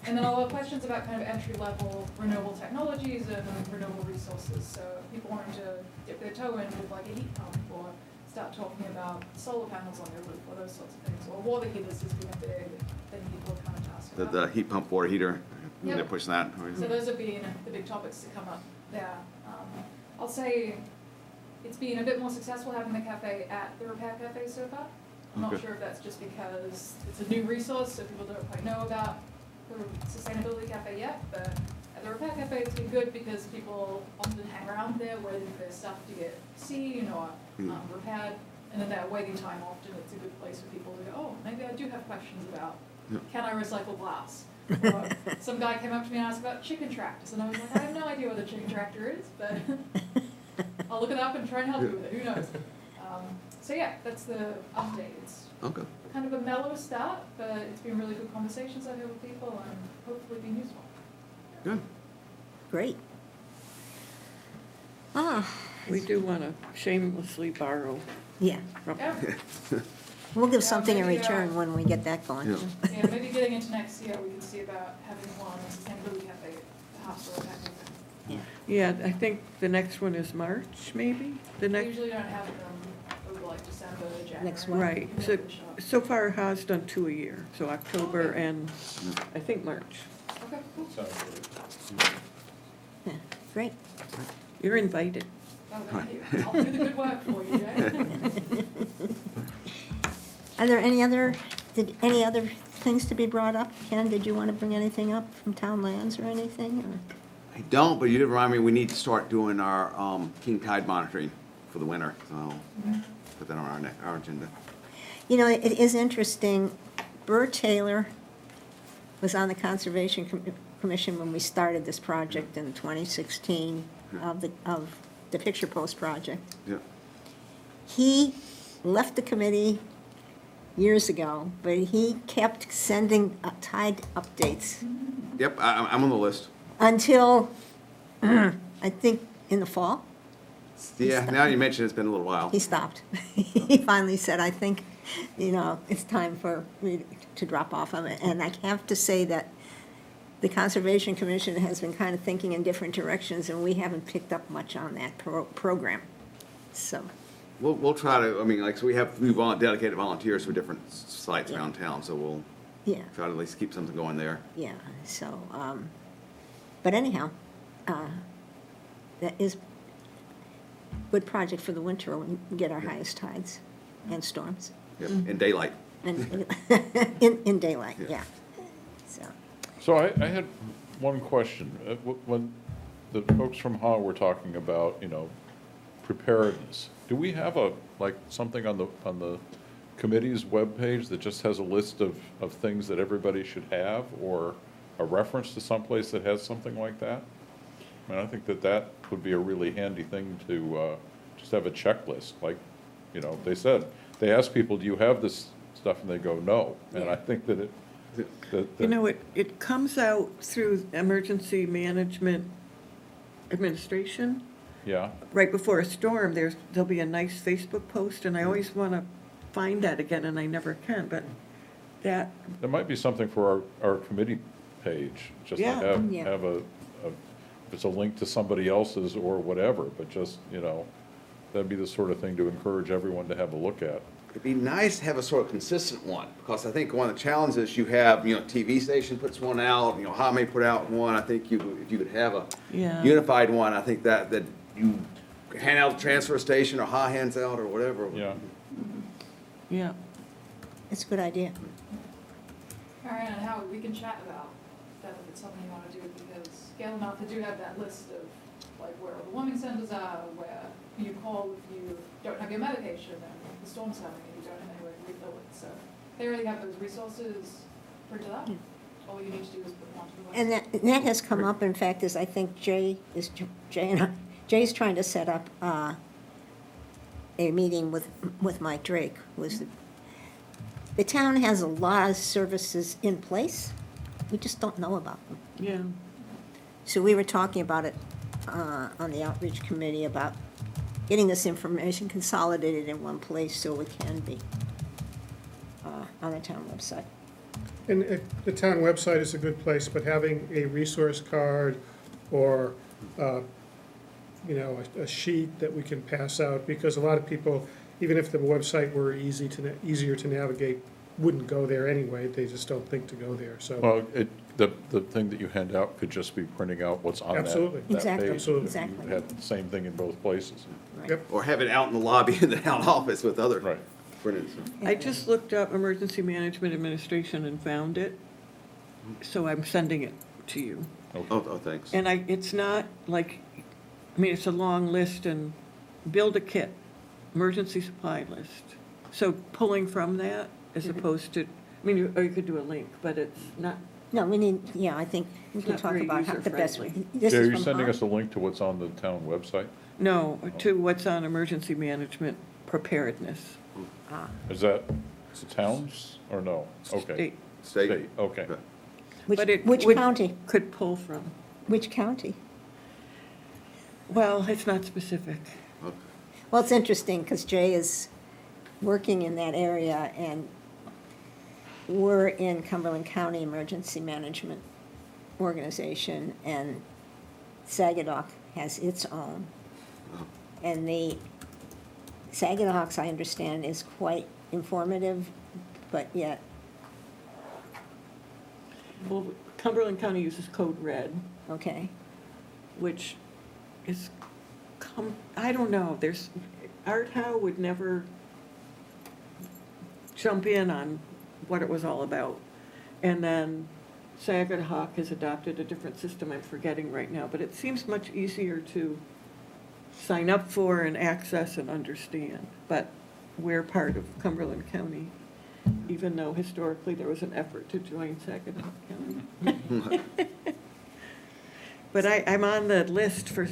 And then a lot of questions about kind of entry-level renewable technologies and renewable resources. So people wanting to dip their toe in with like a heat pump, or start talking about solar panels on their roof, or those sorts of things. Or water heaters has been a big thing people have kind of asked about. The heat pump water heater, Yep. they're pushing that. So those have been the big topics to come up there. I'll say it's been a bit more successful having the cafe at the Repair Cafe so far. I'm not Okay. sure if that's just because it's a new resource, so people don't quite know about the Sustainability Cafe yet, but at the Repair Cafe it's been good because people often hang around there waiting for their stuff to get seen or repaired, and in that waiting time often it's a good place for people to go, oh, maybe I do have questions about, can I recycle glass? Or some guy came up to me and asked about chicken tractors, and I was like, I have no idea what a chicken tractor is, but I'll look it up and try and help you with it, who knows? So yeah, that's the update. It's Okay. kind of a mellow start, but it's been really good conversations I've had with people and hopefully been useful. Good. Great. We do want to shamelessly borrow Yeah, from. Yeah, we'll give Yeah, something in maybe, return when we get that going. Yeah. yeah, maybe getting into next year, we can see about having one Sustainability Cafe at Harpswell. Yeah, I think the next one is March, maybe? The We next, usually don't have them over like December, January. Next one. right. Yeah, So, finish up. so far has done 2 a year, so October Okay. and I think March. Okay, cool. Sounds good. Yeah, great. You're invited. Oh, thank you. I'll do the good work for you, Jay. Are there any other things to be brought up? Ken, did you want to bring anything up from town lands or anything? Or- I don't, but you did remind me, we need to start doing our king tide monitoring for the winter, so I'll put that on our agenda. You know, it is interesting, Burr Taylor was on the Conservation Commission when we started this project in 2016 of the Picture Post project. Yeah. He left the committee years ago, but he kept sending tide updates Yep, I'm on the list. until, I think, in the fall. Yeah, now you mention it's been a little while. He stopped. He finally said, I think, it's time for me to drop off of it. And I have to say that the Conservation Commission has been kind of thinking in different directions, and we haven't picked up much on that program. So, We'll try to, I mean, like, so we have dedicated volunteers for different sites Yeah. around town, so we'll yeah, try to at least keep something going there. yeah, so, but anyhow, that is a good project for the winter when we get our highest tides and storms. Yep, in daylight. And in daylight, Yeah. yeah. So, So I had one question. When the folks from HA were talking about, preparedness, do we have something on the committee's webpage that just has a list of things that everybody should have, or a reference to someplace that has something like that? I mean, I think that would be a really handy thing to just have a checklist, like, they ask people, do you have this stuff, and they go, no. And I think that It comes out through Emergency Management Administration. yeah. Right before a storm, there'll be a nice Facebook post, and I always want to find that again, and I never can, but that, There might be something for our committee page, just to Yeah. Yeah. have if it's a link to somebody else's or whatever, but just, that'd be the sort of thing to encourage everyone to have a look at. It'd be nice to have a sort of consistent one, because I think one of the challenges you have, TV station puts one out, HA may put out one. I think if you could have a Yeah. unified one, I think that you hand out the transfer station, or HA hands out, or whatever. Yeah. yeah. it's a good idea. Marianne and Howard, we can chat about that if it's something you want to do, because Gail and Martha do have that list of, like, where all the warming centers are, where you call if you don't have your medication, and the storm's coming and you don't have anywhere to refill it, so they already have those resources printed out. All you need to do is put them onto the website. And that has come up, in fact, is I think Jay's trying to set up a meeting with Mike Drake, the town has a lot of services in place, we just don't know about them. Yeah. So we were talking about it on the outreach committee, about getting this information consolidated in one place so it can be on the town website. And the town website is a good place, but having a resource card or, a sheet that we can pass out, because a lot of people, even if the website were easier to navigate, wouldn't go there anyway, they just don't think to go there, so. Well, the thing that you hand out could just be printing out what's on that Absolutely. that Exactly, page. Absolutely. exactly. You had the same thing in both places. Right. Yep. Or have it out in the lobby in the town office with other Right. printed. I just looked up Emergency Management Administration and found it, so I'm sending it to you. Oh, thanks. And it's not like, it's a long list, and build a kit, emergency supply list. So pulling from that as opposed to, or you could do a link, but it's not, No, I think we It's can not talk very about how the best way. user-friendly. This Are is you from sending Howard. us a link to what's on the town website? no, to what's on emergency management preparedness. Is that, is it towns or no? Okay. State. State. Okay. Okay. But it Which would- county? Could pull from. Which county? Well, it's not specific. Okay. Well, it's interesting, because Jay is working in that area, and we're in Cumberland County Emergency Management Organization, and Saginaw has its own. And the Saginaw's, I understand, is quite informative, but yet, Well, Cumberland County uses Code Red, okay, which is, I don't know, Art Howe would never jump in on what it was all about. And then Saginaw has adopted a different system, I'm forgetting right now, but it seems much easier to sign up for and access and understand. But we're part of Cumberland County, even though historically there was an effort to join Saginaw County. But I'm on the list for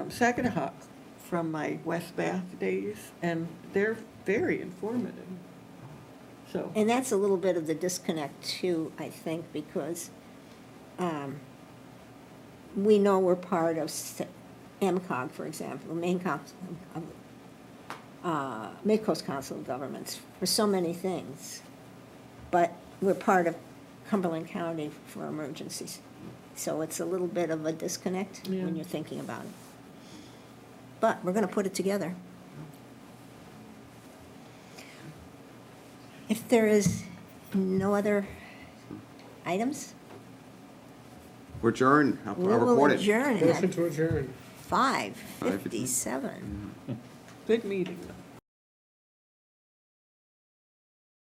Saginaw from my West Bath days, and they're very informative. So, And that's a little bit of the disconnect too, I think, because we know we're part of MCOG, for example, Maine Coast Council of Governments, for so many things. But we're part of Cumberland County for emergencies. So it's a little bit of a disconnect Yeah. when you're thinking about it. But we're going to put it together. If there is no other items, We're adjourned. I'll we will record it. adjourn Motion at to adjourn. 5:57. good meeting, though.